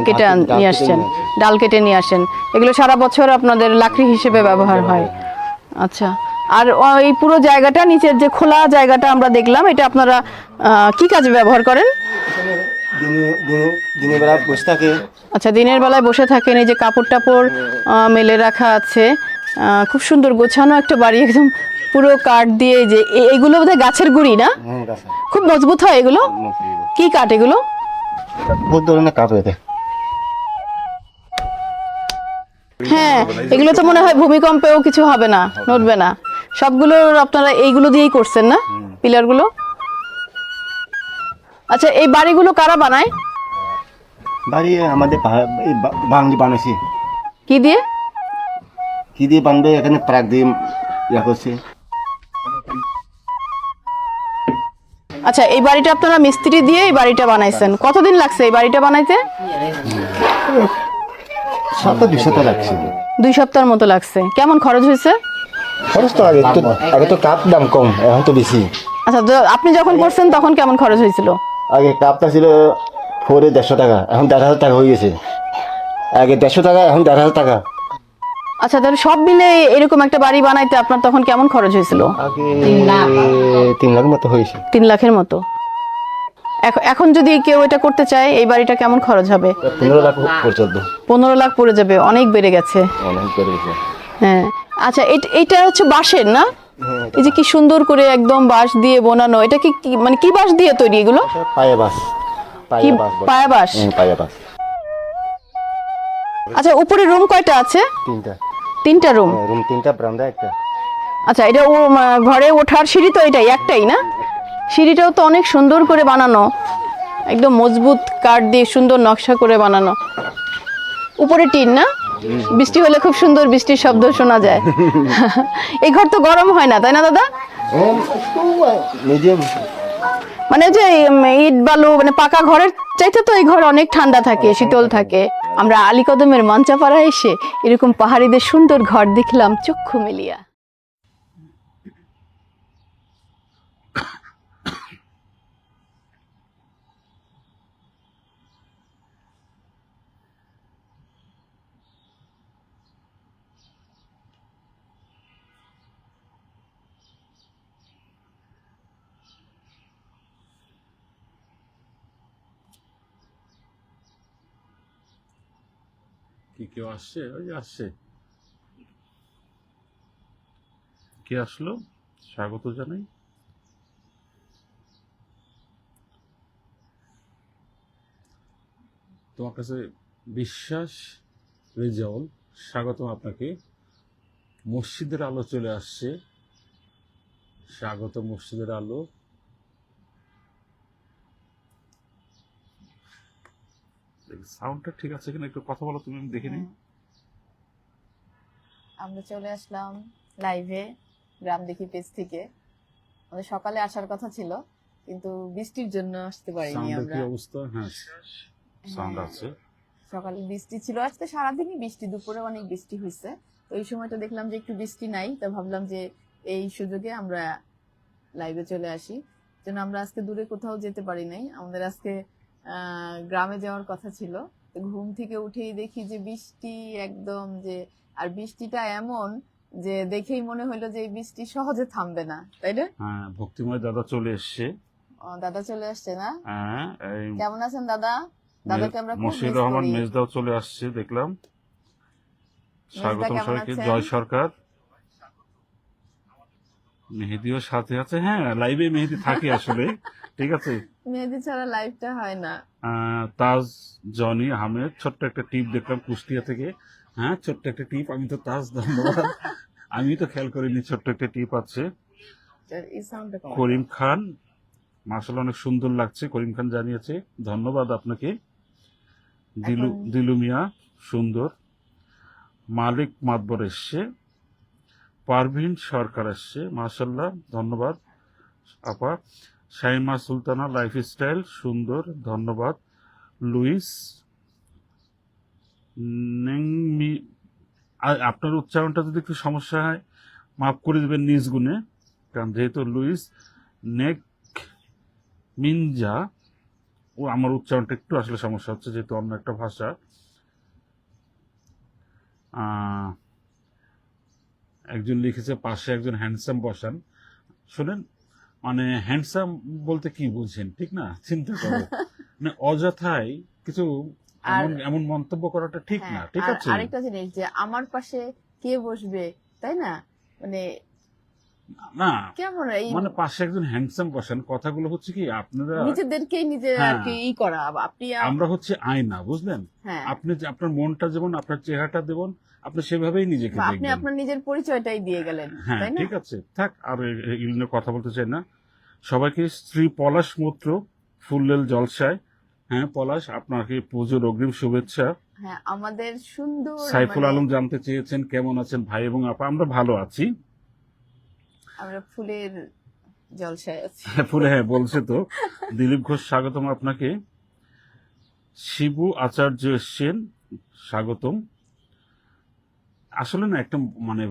কেটে নিয়ে আসছেন, ডাল কেটে নিয়ে আসেন। এগুলো সারা বছর আপনাদের লাকড়ি হিসেবে ব্যবহার হয়। আচ্ছা, আর এই পুরো জায়গাটা, নিচের যে খোলা জায়গাটা আমরা দেখলাম, এটা আপনারা কি কাজে ব্যবহার করেন? দিনের বেলা বসে থাকে। আচ্ছা, দিনের বেলায় বসে থাকেন। এই যে কাপড় টাপড় মেলে রাখা আছে, খুব সুন্দর গোছানো একটা বাড়ি, একদম পুরো কাঠ দিয়ে। যে এইগুলো বোধহয় গাছের গুঁড়ি না? খুব মজবুত হয় এগুলো। কি কাঠ এগুলো? বহুত ধরনের কাঠ হয়েছে। হ্যাঁ, এগুলো তো মনে হয় ভূমিকম্পেও কিছু হবে না, নড়বে না। সবগুলো আপনারা এইগুলো দিয়েই করছেন না, পিলারগুলো? আচ্ছা, এই বাড়িগুলো কারা বানায়? বাড়ি আমাদের বাঙালি বানাইছি। কি দিয়ে? কি দিয়ে বানবে? এখানে প্রাক দিয়ে ইয়া করছে। আচ্ছা, এই বাড়িটা আপনারা মিস্ত্রি দিয়ে এই বাড়িটা বানাইছেন। কতদিন লাগছে এই বাড়িটা বানাইতে? সপ্তাহ 2 সপ্তাহ লাগছে। 2 সপ্তাহের মতো লাগছে। কেমন খরচ হয়েছে? খরচ তো আগে তো কাপ দাম কম, এখন তো বেশি। আচ্ছা, তো আপনি যখন করছেন তখন কেমন খরচ হয়েছিল? আগে কাপটা ছিল 150 টাকা, এখন 1,500 টাকা হয়ে গেছে। আগে 150 টাকা, এখন 1,500 টাকা। আচ্ছা, তাহলে সব মিলে এরকম একটা বাড়ি বানাইতে আপনার তখন কেমন খরচ হয়েছিল? আগে 3 লাখ মতো হয়েছে। 3 লাখের মতো। এখন যদি কেউ এটা করতে চায়, এই বাড়িটা কেমন খরচ হবে? 15 লাখ পর্যন্ত। 15 লাখ পড়ে যাবে, অনেক বেড়ে গেছে। অনেক বেড়ে গেছে। হ্যাঁ, আচ্ছা, এটা হচ্ছে বাঁশের না? এই যে কি সুন্দর করে একদম বাঁশ দিয়ে বানানো, এটা মানে কি বাঁশ দিয়ে তৈরি এগুলো? পায়া বাস। কি পায়া বাঁশ? পায়া বাস। আচ্ছা, উপরে রুম কয়টা আছে? 3টা। 3টা রুম। রুম 3টা, বারান্দা একটা। আচ্ছা, এটা ঘরে ওঠার সিঁড়ি তো এটাই একটাই না? সিঁড়িটাও তো অনেক সুন্দর করে বানানো, একদম মজবুত কাঠ দিয়ে সুন্দর নকশা করে বানানো। উপরে টিন না? বৃষ্টি হলে খুব সুন্দর বৃষ্টির শব্দ শোনা যায়। এই ঘর তো গরম হয় না, তাই না দাদা? মিডিয়াম। মানে যে ইট বালু মানে পাকা ঘরের চাইতে তো এই ঘর অনেক ঠান্ডা থাকে, শীতল থাকে। আমরা আলীকদমের মঞ্চাপাড়া এসে এরকম পাহাড়িদের সুন্দর ঘর দেখলাম চক্ষু মেলিয়া। কি কেউ আসছে? ওই যে আসছে। কে আসলো? স্বাগত জানাই। তোমার কাছে বিশ্বাস রেজাউল, স্বাগতম আপনাকে। মসজিদের আলো চলে আসছে, স্বাগত মসজিদের আলো। সাউন্ডটা ঠিক আছে কিনা একটু কথা বলো তুমি, আমি দেখিনি। আমরা চলে আসলাম লাইভে গ্রাম দেখি পেজ থেকে। আমাদের সকালে আসার কথা ছিল, কিন্তু বৃষ্টির জন্য আসতে পারিনি সাউন্ডের আমরা। কি অবস্থা? হ্যাঁ, সাউন্ড আছে। সকালে বৃষ্টি ছিল, আজকে সারাদিনই বৃষ্টি, দুপুরে অনেক বৃষ্টি হয়েছে। তো এই সময়টা দেখলাম যে একটু বৃষ্টি নাই, তো ভাবলাম যে এই সুযোগে আমরা লাইভে চলে আসি। যেন আমরা আজকে দূরে কোথাও যেতে পারি নাই। আমাদের আজকে গ্রামে যাওয়ার কথা ছিল, তো ঘুম থেকে উঠেই দেখি যে বৃষ্টি একদম যে, আর বৃষ্টিটা এমন যে দেখেই মনে হইলো যে এই বৃষ্টি সহজে থামবে না, তাই না? হ্যাঁ, ভক্তিময় দাদা চলে এসছে। দাদা চলে আসছে না? হ্যাঁ, কেমন আছেন দাদা? দাদাকে আমরা খুব মশিউর মিস রহমান করি। মেজদাও চলে আসছে দেখলাম। স্বাগতম কেমন সবাইকে। আছেন? জয় সরকার। মেহেদিও সাথে আছে। হ্যাঁ, লাইভে মেহেদি থাকে আসলে। ঠিক আছে। মেহেদি ছাড়া লাইভটা হয় না। তাজ জনি আহমেদ, ছোট্ট একটা টিপ দেখলাম কুষ্টিয়া থেকে। হ্যাঁ, ছোট্ট একটা টিপ। আমি তো তাজ, ধন্যবাদ। আমি তো খেয়াল করিনি, ছোট্ট একটা টিপ আছে। এই সাউন্ডটা কম। করিম খান, মাশাআল্লাহ অনেক সুন্দর লাগছে। করিম খান জানিয়েছে, ধন্যবাদ আপনাকে। দিলু মিয়া সুন্দর। মালিক মাতবর এসছে। পারভিন সরকার এসছে, মাশাআল্লাহ ধন্যবাদ আপা। শাইমা সুলতানা লাইফস্টাইল সুন্দর, ধন্যবাদ। লুইস নেংমি, আপনার উচ্চারণটা যদি একটু সমস্যা হয় মাফ করে দেবেন নিজ গুণে, কারণ যেহেতু লুইস নেক মিনজা, ও আমার উচ্চারণটা একটু আসলে সমস্যা হচ্ছে যেহেতু অন্য একটা ভাষা। একজন লিখেছে পাশে একজন হ্যান্ডসাম বসান। শোনেন, মানে হ্যান্ডসাম বলতে কি বুঝছেন, ঠিক না? চিন্তা করো, মানে অযথাই কিছু এমন মন্তব্য করাটা ঠিক না, ঠিক আছে? আরেকটা জিনিস যে আমার পাশে কে বসবে, তাই না? মানে না, কেমন মানে পাশে একজন হ্যান্ডসাম বসান, কথাগুলো হচ্ছে কি আপনারা নিজেদেরকেই নিজে আর কি ই করা। আপনি আমরা হচ্ছে আয়না, বুঝলেন? হ্যাঁ, আপনি আপনার মনটা যেমন, আপনার চেহারাটা দেবেন, আপনি সেভাবেই নিজেকে আপনি দেখবেন। আপনার নিজের পরিচয়টাই দিয়ে গেলেন, হ্যাঁ, তাই না? ঠিক আছে, থাক, আর এগুলো নিয়ে কথা বলতে চাই না। সবাইকে শ্রী পলাশ মৈত্র ফুললেল জলসায়, হ্যাঁ পলাশ, আপনাকে পুজোর অগ্রিম শুভেচ্ছা। হ্যাঁ, আমাদের সুন্দর সাইফুল আলম জানতে চেয়েছেন কেমন আছেন ভাই এবং আপা। আমরা ভালো আছি, আমরা ফুলের জলসায় আছি। ফুলে, হ্যাঁ বলছে তো। দিলীপ ঘোষ স্বাগতম আপনাকে। শিবু আচার্য এসছেন, স্বাগতম। আসলে না একটা মানে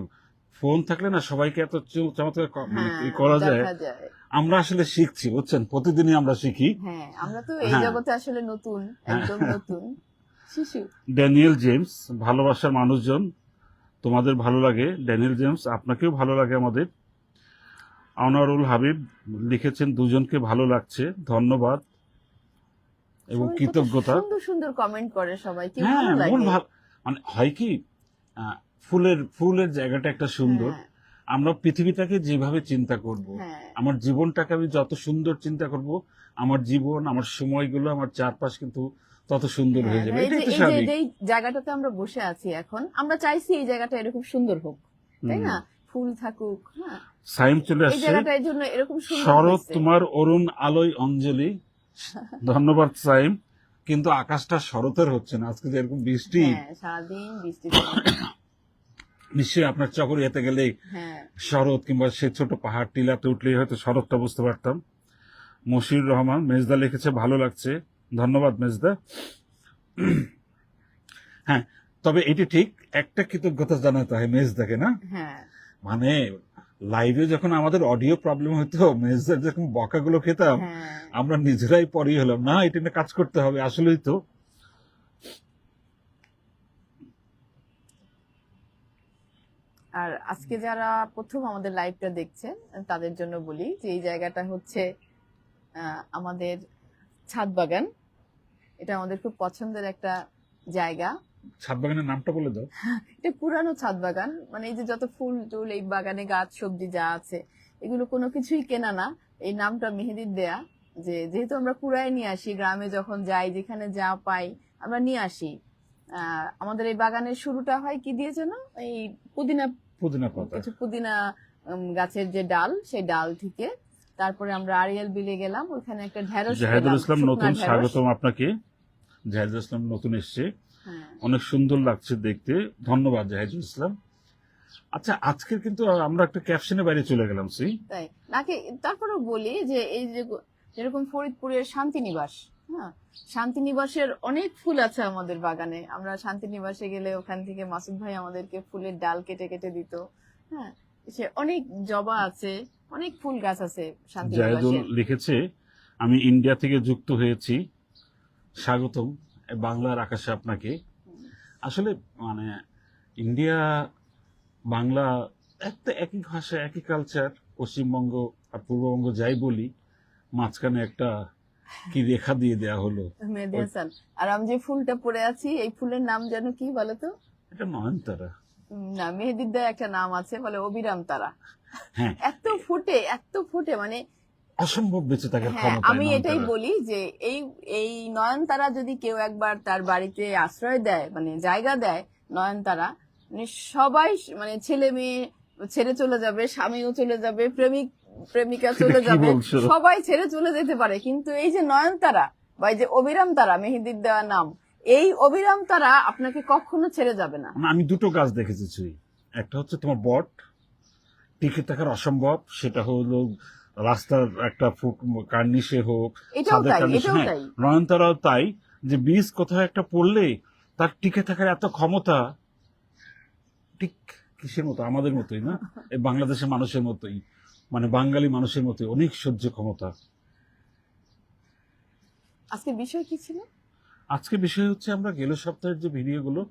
ফোন থাকলে না সবাইকে এত চমৎকার মানে ই করা যায়। দেখা যায়। আমরা আসলে শিখছি, বুঝছেন, প্রতিদিনই আমরা শিখি। হ্যাঁ, আমরা তো এই হ্যাঁ। জগতে আসলে নতুন, একদম নতুন শিশু। ড্যানিয়েল জেমস, ভালোবাসার মানুষজন, তোমাদের ভালো লাগে। ড্যানিয়েল জেমস, আপনাকেও ভালো লাগে আমাদের। আনোয়ারুল হাবিব লিখেছেন, দুজনকে ভালো লাগছে, ধন্যবাদ এবং সবাই কত কৃতজ্ঞতা। সুন্দর সুন্দর কমেন্ট করে সবাই, কি হ্যাঁ, ভালো মন লাগে। ভালো, মানে হয় কি, ফুলের জায়গাটা একটা সুন্দর। হ্যাঁ, আমরা পৃথিবীটাকে যেভাবে চিন্তা করব, হ্যাঁ। আমার জীবনটাকে আমি যত সুন্দর চিন্তা করব, আমার জীবন, আমার সময়গুলো, আমার চারপাশ কিন্তু তত সুন্দর হয়ে যাবে। হ্যাঁ, এটাই তো এই যে স্বাভাবিক। এই জায়গাটাতে আমরা বসে আছি এখন, আমরা চাইছি এই জায়গাটা এরকম সুন্দর হোক, তাই না? ফুল থাকুক, হ্যাঁ। সাইম চলে এই আসছে, জায়গাটা এই জন্য এরকম সুন্দর শরৎ হয়েছে। তোমার অরুণ আলোয় অঞ্জলি। ধন্যবাদ সাইম, কিন্তু আকাশটা শরতের হচ্ছে না আজকে, যে এরকম বৃষ্টি। হ্যাঁ, সারাদিন বৃষ্টি পড়ে। নিশ্চয়ই আপনার চকরিয়াতে গেলে হ্যাঁ, শরৎ, কিংবা সে ছোট পাহাড় টিলাতে উঠলেই হয়তো শরৎটা বুঝতে পারতাম। মশিউর রহমান মেজদা লিখেছে, ভালো লাগছে, ধন্যবাদ মেজদা। হ্যাঁ, তবে এটি ঠিক, একটা কৃতজ্ঞতা জানাতে হয় মেজদাকে, না? হ্যাঁ, মানে লাইভে যখন আমাদের অডিও প্রবলেম হতো, মেজদার যখন বকাগুলো খেতাম, হ্যাঁ। আমরা নিজেরাই পরই হলাম, না এটা নিয়ে কাজ করতে হবে, আসলেই তো। আর আজকে যারা প্রথম আমাদের লাইভটা দেখছেন তাদের জন্য বলি যে এই জায়গাটা হচ্ছে আমাদের ছাদ বাগান। এটা আমাদের খুব পছন্দের একটা জায়গা। ছাদ বাগানের নামটা বলে দাও। এটা পুরানো ছাদ বাগান, মানে এই যে যত ফুল টুল এই বাগানে, গাছ সবজি যা আছে, এগুলো কোনো কিছুই কেনা না। এই নামটা মেহেদির দেয়া, যে যেহেতু আমরা কুড়ায় নিয়ে আসি, গ্রামে যখন যাই যেখানে যা পাই আমরা নিয়ে আসি। আমাদের এই বাগানের শুরুটা হয় কি দিয়ে যেন, এই পুদিনা পাতা, কিছু পুদিনা গাছের যে ডাল, সেই ডাল থেকে। তারপরে আমরা আরিয়াল বিলে গেলাম, ওখানে একটা ঢেঁড়স জাহেদুল পেলাম, ইসলাম শুকনা নতুন, ঢেঁড়স। স্বাগতম আপনাকে। জাহেদুল ইসলাম নতুন এসছে, হ্যাঁ, অনেক সুন্দর লাগছে দেখতে, ধন্যবাদ জাহেদুল ইসলাম। আচ্ছা, আজকে কিন্তু আমরা একটা ক্যাপশনের বাইরে চলে গেলাম, তাই নাকি? তারপরেও বলি যে এই যে যেরকম ফরিদপুরের শান্তিনিবাস, হ্যাঁ, শান্তিনিবাসের অনেক ফুল আছে আমাদের বাগানে। আমরা শান্তিনিবাসে গেলে ওখান থেকে মাসুদ ভাই আমাদেরকে ফুলের ডাল কেটে কেটে দিত। হ্যাঁ, সে অনেক জবা আছে, অনেক ফুল গাছ আছে জাহেদুল শান্তিনিবাসে। লিখেছে, আমি ইন্ডিয়া থেকে যুক্ত হয়েছি, স্বাগতম বাংলার আকাশে আপনাকে। আসলে মানে ইন্ডিয়া বাংলা একটা একই ভাষা, একই কালচার। পশ্চিমবঙ্গ আর পূর্ববঙ্গ যাই বলি, মাঝখানে একটা কি রেখা দিয়ে দেয়া হলো। মেহেদি হাসান, আর আমি যে ফুলটা পরে আছি এই ফুলের নাম যেন কি বলতো? এটা নয়নতারা। না, মেহেদির দেয়া একটা নাম আছে, বলে অবিরাম তারা। হ্যাঁ, এত ফুটে মানে অসম্ভব বেঁচে থাকার হ্যাঁ, ক্ষমতা আমি এটাই বলি যে এই নয়নতারা যদি কেউ একবার তার বাড়িতে আশ্রয় দেয়, মানে জায়গা দেয়, নয়নতারা মানে সবাই, মানে ছেলে মেয়ে ছেড়ে চলে যাবে, স্বামীও চলে যাবে, প্রেমিকা চলে কি যাবে, বলছো? সবাই ছেড়ে চলে যেতে পারে, কিন্তু এই যে নয়নতারা বা এই যে অবিরাম তারা, মেহেদির দেওয়া নাম, এই অবিরাম তারা আপনাকে কখনো ছেড়ে যাবে না। আমি দুটো গাছ দেখেছি ছুঁই। একটা হচ্ছে তোমার বট, টিকে থাকার অসম্ভব, সেটা হলো রাস্তার একটা ফুট কার্নিশে হোক, এটাও ছাদের তাই, কার্নিশে। এটাও হ্যাঁ, তাই। নয়নতারাও তাই, যে বীজ কোথাও একটা পড়লে তার টিকে থাকার এত ক্ষমতা, ঠিক কিসের মতো, আমাদের মতোই না, এই বাংলাদেশের মানুষের মতোই, মানে বাঙালি মানুষের মতোই অনেক সহ্য ক্ষমতা। আজকে বিষয় কি ছিল? আজকে বিষয় হচ্ছে, আমরা গেল সপ্তাহের যে ভিডিওগুলো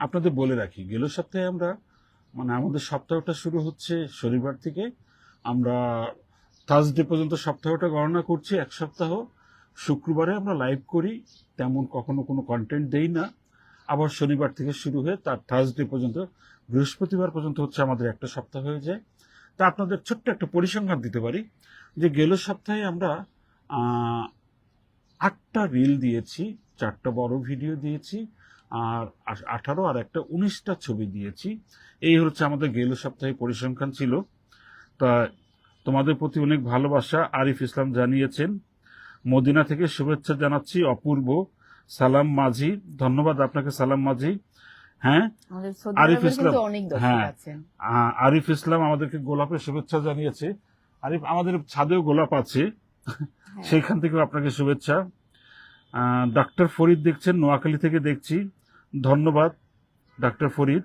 আপনাদের বলে রাখি, গেল সপ্তাহে আমরা মানে আমাদের সপ্তাহটা শুরু হচ্ছে শনিবার থেকে, আমরা থার্সডে পর্যন্ত সপ্তাহটা গণনা করছি, এক সপ্তাহ। শুক্রবারে আমরা লাইভ করি, তেমন কখনো কোনো কন্টেন্ট দেই না। আবার শনিবার থেকে শুরু হয়ে তার থার্সডে পর্যন্ত, বৃহস্পতিবার পর্যন্ত হচ্ছে আমাদের একটা সপ্তাহ হয়ে যায়। তা আপনাদের ছোট্ট একটা পরিসংখ্যান দিতে পারি যে গেল সপ্তাহে আমরা 8টা রিল দিয়েছি, 4টা বড় ভিডিও দিয়েছি, আর 18 আর একটা 19টা ছবি দিয়েছি। এই হচ্ছে আমাদের গেল সপ্তাহে পরিসংখ্যান ছিল। তা তোমাদের প্রতি অনেক ভালোবাসা আরিফ ইসলাম জানিয়েছেন। মদিনা থেকে শুভেচ্ছা জানাচ্ছি অপূর্ব। সালাম মাঝি, ধন্যবাদ আপনাকে সালাম মাঝি। হ্যাঁ, আমাদের সৌদি আরিফ আরবে ইসলাম, কিন্তু অনেক দর্শক হ্যাঁ, আছেন। আরিফ ইসলাম আমাদেরকে গোলাপের শুভেচ্ছা জানিয়েছে। আরিফ, আমাদের ছাদেও গোলাপ আছে, সেইখান থেকেও আপনাকে শুভেচ্ছা। ডাক্তার ফরিদ দেখছেন, নোয়াখালী থেকে দেখছি, ধন্যবাদ ডাক্তার ফরিদ।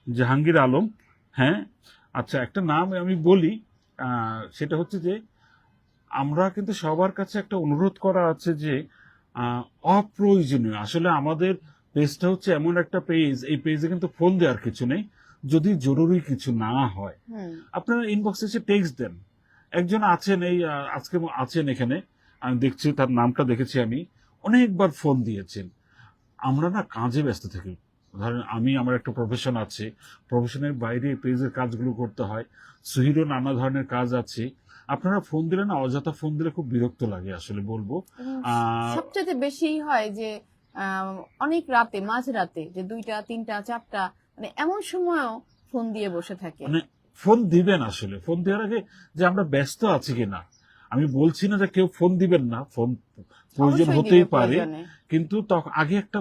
জাহাঙ্গীর আলম। হ্যাঁ, আচ্ছা, একটা নাম আমি বলি, সেটা হচ্ছে যে আমরা কিন্তু সবার কাছে একটা অনুরোধ করা আছে যে অপ্রয়োজনীয়, আসলে আমাদের পেজটা হচ্ছে এমন একটা পেজ, এই পেজে কিন্তু ফোন দেওয়ার কিছু নেই, যদি জরুরি কিছু না হয় আপনারা ইনবক্সে এসে টেক্সট দেন। একজন আছেন, এই আজকে আছেন এখানে, আমি দেখছি তার নামটা দেখেছি, আমি অনেকবার ফোন দিয়েছেন। আমরা না কাজে ব্যস্ত থাকি, ধরেন আমি, আমার একটা প্রফেশন আছে, প্রফেশনের বাইরে পেজের কাজগুলো করতে হয়, সুহিরও নানা ধরনের কাজ আছে। আপনারা ফোন দিলে না, অযথা ফোন দিলে খুব বিরক্ত লাগে আসলে বলবো। সবচেয়ে বেশি হয় যে অনেক রাতে, মাঝ রাতে, যে 2টা 3টা 4টা, মানে এমন সময়ও ফোন দিয়ে বসে থাকে। মানে ফোন দিবেন, আসলে ফোন দেওয়ার আগে যে আমরা ব্যস্ত আছি কিনা, আমি বলছি না যে কেউ ফোন দিবেন না, ফোন প্রয়োজন অবশ্যই হতেই দিবে পারে, প্রয়োজনে। কিন্তু তখন আগে একটা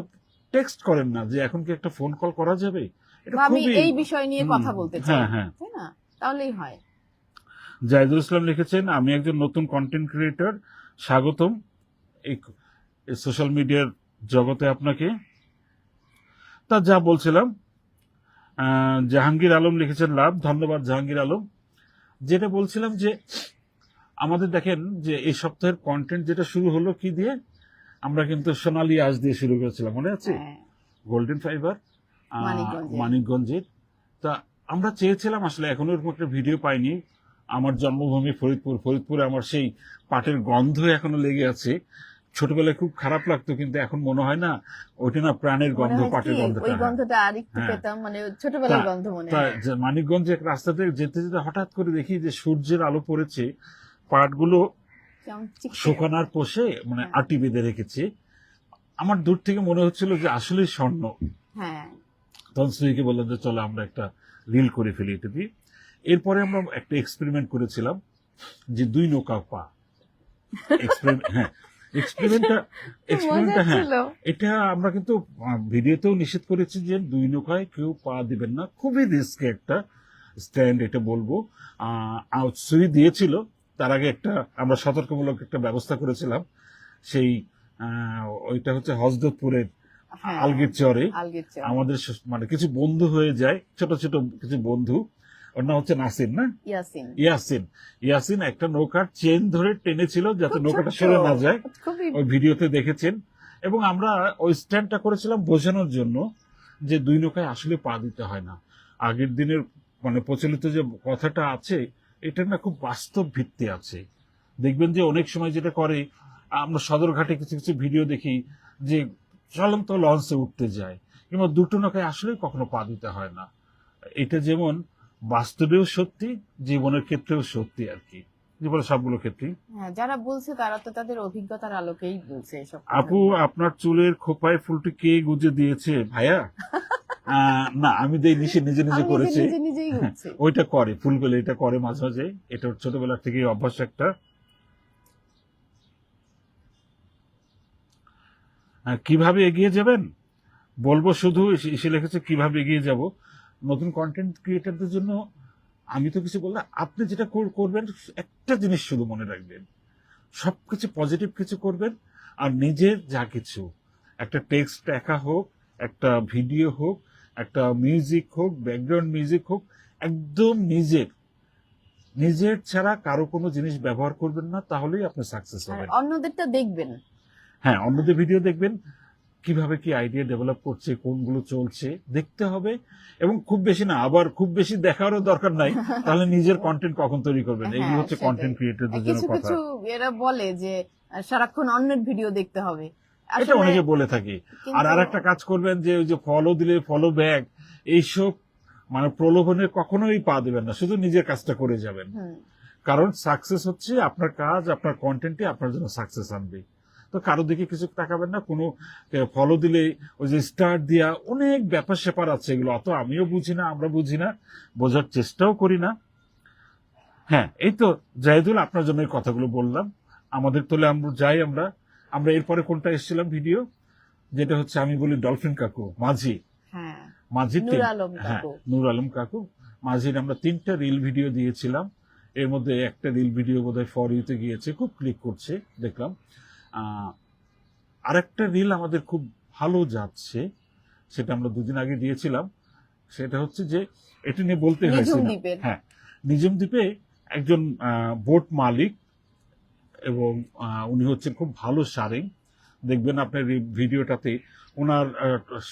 টেক্সট করেন না যে এখন কি একটা ফোন কল করা যাবে, এটা বা আমি খুবই। এই বিষয় নিয়ে কথা বলতে চাই, হ্যাঁ, হ্যাঁ। তাই না? তাহলেই হয়। জাহিদুল ইসলাম লিখেছেন, আমি একজন নতুন কন্টেন্ট ক্রিয়েটর, স্বাগতম এই সোশ্যাল মিডিয়ার জগতে আপনাকে। তা যা বলছিলাম, জাহাঙ্গীর আলম লিখেছেন লাভ, ধন্যবাদ জাহাঙ্গীর আলম। যেটা বলছিলাম যে আমাদের দেখেন যে এই সপ্তাহের কন্টেন্ট যেটা শুরু হলো কি দিয়ে, আমরা কিন্তু সোনালী আঁশ দিয়ে শুরু করেছিলাম, মনে আছে? হ্যাঁ, গোল্ডেন ফাইবার, মানিকগঞ্জের। মানিকগঞ্জের। তা আমরা চেয়েছিলাম, আসলে এখনো এরকম একটা ভিডিও পাইনি। আমার জন্মভূমি ফরিদপুর, ফরিদপুরে আমার সেই পাটের গন্ধ এখনো লেগে আছে। ছোটবেলায় খুব খারাপ লাগতো, কিন্তু এখন মনে হয় না ওইটা না প্রাণের মনে গন্ধ, হয় পাটের কি, গন্ধটা। ওই গন্ধটা আর একটু হ্যাঁ। পেতাম, মানে ছোটবেলার তা- গন্ধ মনে তা হয়। যে মানিকগঞ্জে এক রাস্তাতে যেতে যেতে হঠাৎ করে দেখি যে সূর্যের আলো পড়েছে, পাটগুলো কেমন চিকচিক। শুকানোর পোষে মানে হ্যাঁ। আটি বেঁধে রেখেছে। আমার দূর থেকে মনে হচ্ছিল যে আসলে স্বর্ণ। হ্যাঁ, তখন স্ত্রীকে বললাম যে চলো আমরা একটা রিল করে ফেলি এটা দিয়ে। এরপরে আমরা একটা এক্সপেরিমেন্ট করেছিলাম যে 2 নৌকা পা এক্সপেরিমেন্ট। হ্যাঁ, এক্সপেরিমেন্টটা মজা হ্যাঁ, ছিল। এটা আমরা কিন্তু ভিডিওতেও নিষেধ করেছি যে 2 নৌকায় কেউ পা দিবেন না, খুবই রিস্কি একটা স্ট্যান্ড, এটা বলবো। সুই দিয়েছিল, তার আগে একটা আমরা সতর্কমূলক একটা ব্যবস্থা করেছিলাম। সেই ওইটা হচ্ছে হযরতপুরের হ্যাঁ, আলগির চরে আলগির চর। আমাদের মানে কিছু বন্ধু হয়ে যায়, ছোট ছোট কিছু বন্ধু, ওর নাম হচ্ছে নাসির, না ইয়াসিন। ইয়াসিন একটা নৌকার চেন ধরে টেনেছিল যাতে খুব নৌকাটা ছোট্ট, সরে না যায়। খুবই। ওই ভিডিওতে দেখেছেন। এবং আমরা ওই স্ট্যান্ডটা করেছিলাম বোঝানোর জন্য যে 2 নৌকায় আসলে পা দিতে হয় না। আগের দিনের মানে প্রচলিত যে কথাটা আছে, এটা না খুব বাস্তব ভিত্তি আছে। দেখবেন যে অনেক সময় যেটা করে, আমরা সদরঘাটে কিছু কিছু ভিডিও দেখি যে চলন্ত লঞ্চে উঠতে যায়, কিংবা 2টো নৌকায় আসলে কখনো পা দিতে হয় না। এটা যেমন বাস্তবেও সত্যি, জীবনের ক্ষেত্রেও সত্যি আর কি, জীবনের সবগুলো ক্ষেত্রেই। হ্যাঁ, যারা বলছে তারা তো তাদের অভিজ্ঞতার আলোকেই বলছে এসব কথা। আপু, আপনার চুলের খোপায় ফুলটি কে গুজে দিয়েছে ভাইয়া? না, আমি দেইনি, সে নিজে নিজে আমি করেছে। নিজেই হচ্ছে। ওইটা করে, ফুলগুলো এটা করে মাঝে মাঝে, এটা ওর ছোটবেলা থেকে অভ্যাস একটা। কিভাবে এগিয়ে যাবেন বলবো, শুধু এসে লিখেছে কিভাবে এগিয়ে যাব। নতুন কন্টেন্ট ক্রিয়েটারদের জন্য আমি তো কিছু বললাম, আপনি যেটা করবেন একটা জিনিস শুধু মনে রাখবেন, সবকিছু পজিটিভ কিছু করবেন। আর নিজের যা কিছু, একটা টেক্সট একা হোক, একটা ভিডিও হোক, একটা মিউজিক হোক, ব্যাকগ্রাউন্ড মিউজিক হোক, একদম নিজের ছাড়া কারো কোনো জিনিস ব্যবহার করবেন না, তাহলেই আপনি সাকসেস আর হবেন। অন্যদেরটা দেখবেন। হ্যাঁ, অন্যদের ভিডিও দেখবেন, কিভাবে কি আইডিয়া ডেভেলপ করছে, কোনগুলো চলছে দেখতে হবে। এবং খুব বেশি না, আবার খুব বেশি দেখারও দরকার নাই, তাহলে নিজের কন্টেন্ট কখন তৈরি করবেন? এগুলো হ্যাঁ, হচ্ছে সেটাই। কন্টেন্ট ক্রিয়েটরদের জন্য কিছু কথা। কিছু এরা বলে যে সারাক্ষণ অন্যের ভিডিও দেখতে হবে। এটা আসলে অনেকে বলে থাকে। আর কিন্তু- একটা কাজ করবেন যে ওই যে ফলো দিলে ফলো ব্যাক, এইসব মানে প্রলোভনে কখনোই পা দেবেন না, শুধু নিজের কাজটা করে যাবেন। হুম, কারণ সাকসেস হচ্ছে আপনার কাজ, আপনার কন্টেন্টে আপনার জন্য সাকসেস আনবে। তো কারো দিকে কিছু তাকাবেন না, কোনো ফলো দিলে ওই যে স্টার দিয়া অনেক ব্যাপার স্যাপার আছে, এগুলো অত আমিও বুঝি না, আমরা বুঝি না, বোঝার চেষ্টাও করি না। হ্যাঁ, এই তো জাহিদুল, আপনার জন্য এই কথাগুলো বললাম। আমাদের তোলে আমরা যাই, আমরা এরপরে কোনটা এসেছিলাম ভিডিও, যেটা হচ্ছে আমি বলি ডলফিন কাকু, হ্যাঁ, মাঝির নূর আলম হ্যাঁ, কাকু। নূর আলম কাকু, মাঝির আমরা 3টা রিল ভিডিও দিয়েছিলাম। এর মধ্যে একটা রিল ভিডিও বোধহয় ফর ইউতে গিয়েছে, খুব ক্লিক করছে দেখলাম। আরেকটা রিল আমাদের খুব ভালো যাচ্ছে, সেটা আমরা 2 দিন আগে দিয়েছিলাম। সেটা হচ্ছে যে এটা নিয়ে বলতে হয়েছে নিঝুম না। দ্বীপের। হ্যাঁ, নিঝুম দ্বীপে একজন বোট মালিক এবং উনি হচ্ছেন খুব ভালো সারেং। দেখবেন আপনার এই ভিডিওটাতে ওনার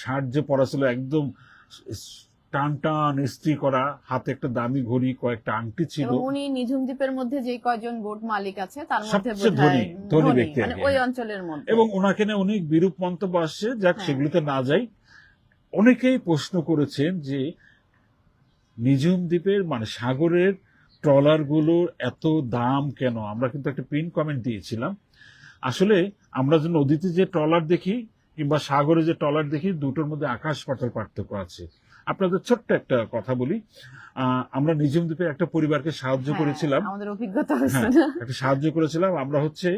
শার্ট যে পরা ছিল একদম টান টান ইস্ত্রি করা, হাতে একটা দামি ঘড়ি, কয়েকটা আংটি ছিল। এবং উনি নিঝুম দ্বীপের মধ্যে যে কয়জন বোট মালিক আছে তার মধ্যে সবচেয়ে বোধহয় ধনী ব্যক্তি আর মানে কি। ওই অঞ্চলের মধ্যে। এবং ওনাকে নিয়ে অনেক বিরূপ মন্তব্য আসছে, যাক হ্যাঁ। সেগুলিতে না যাই। অনেকেই প্রশ্ন করেছেন যে নিঝুম দ্বীপের মানে সাগরের ট্রলারগুলোর এত দাম কেন। আমরা কিন্তু একটা পিন কমেন্ট দিয়েছিলাম। আসলে আমরা যে নদীতে যে ট্রলার দেখি কিংবা সাগরে যে ট্রলার দেখি, দুটোর মধ্যে আকাশ পাতাল পার্থক্য আছে। আপনাদের ছোট্ট একটা কথা বলি, আমরা নিঝুম দ্বীপে একটা পরিবারকে সাহায্য হ্যাঁ, করেছিলাম। আমাদের অভিজ্ঞতা হয়েছে হ্যাঁ, না। একটা সাহায্য করেছিলাম। আমরা হচ্ছে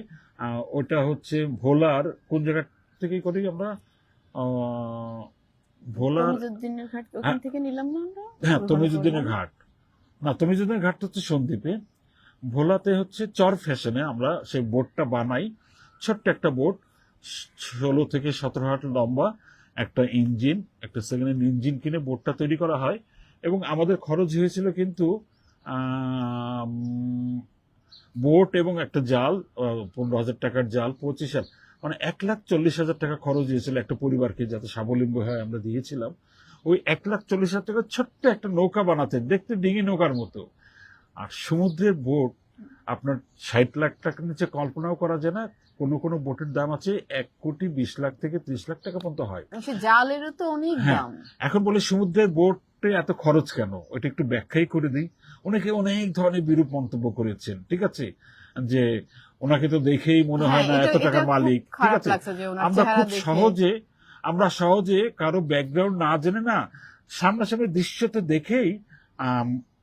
ওটা হচ্ছে ভোলার কোন জায়গা থেকে করি আমরা, ভোলার, তমিজুদ্দিনের ঘাট ওখান হ্যাঁ। থেকে নিলাম না আমরা। হ্যাঁ তমিজুদ্দিনের ঘাট না, তমিজুদ্দিনের ঘাট হচ্ছে সন্দ্বীপে। ভোলাতে হচ্ছে চর ফ্যাশনে আমরা সেই বোটটা বানাই। ছোট্ট একটা বোট, 16 থেকে 17 হাত লম্বা, একটা ইঞ্জিন, একটা সেকেন্ড হ্যান্ড ইঞ্জিন কিনে বোটটা তৈরি করা হয়। এবং আমাদের খরচ হয়েছিল কিন্তু বোট এবং একটা জাল, 15,000 টাকার জাল, 25,000 মানে 1,40,000 টাকা খরচ হয়েছিল একটা পরিবারকে, যাতে স্বাবলম্বী হয় আমরা দিয়েছিলাম। ওই 1,40,000 টাকা ছোট্ট একটা নৌকা বানাতে, দেখতে ডিঙি নৌকার মতো। আর সমুদ্রের বোট আপনার 60 লাখ টাকার নিচে কল্পনাও করা যায় না। কোনো কোনো বোটের দাম আছে 1,20 লাখ থেকে 30 লাখ টাকা পর্যন্ত হয়। সে জালেরও তো অনেক হ্যাঁ, দাম। এখন বলে সমুদ্রের বোটে এত খরচ কেন, ওটা একটু ব্যাখ্যাই করে দিই। অনেকে অনেক ধরনের বিরূপ মন্তব্য করেছেন, ঠিক আছে, যে ওনাকে তো দেখেই মনে হয় না হ্যাঁ, এত এটা টাকার খুব মালিক, ঠিক খারাপ আছে। লাগছে যে ওনার আমরা চেহারা খুব দেখে। সহজে কারো ব্যাকগ্রাউন্ড না জেনে না, সামনাসামনি দৃশ্যতে দেখেই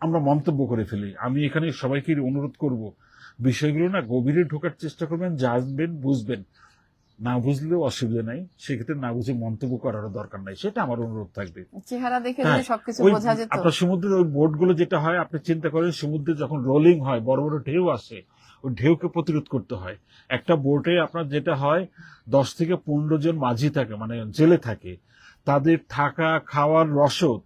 আমরা মন্তব্য করে ফেলি। আমি এখানে সবাইকে অনুরোধ করব, বিষয়গুলো না গভীরে ঢোকার চেষ্টা করবেন, জানবেন, বুঝবেন। না বুঝলেও অসুবিধা নাই, সেক্ষেত্রে না বুঝে মন্তব্য করারও দরকার নাই, সেটা আমার অনুরোধ থাকবে। চেহারা দেখে হ্যাঁ, যদি সবকিছু ওই বোঝা যেত। আপনার সমুদ্রের ওই বোটগুলো যেটা হয়, আপনি চিন্তা করেন সমুদ্রে যখন রোলিং হয়, বড় বড় ঢেউ আসে, ওই ঢেউকে প্রতিরোধ করতে হয়। একটা বোটে আপনার যেটা হয় 10 থেকে 15 জন মাঝি থাকে, মানে জেলে থাকে, তাদের থাকা খাওয়ার রসদ,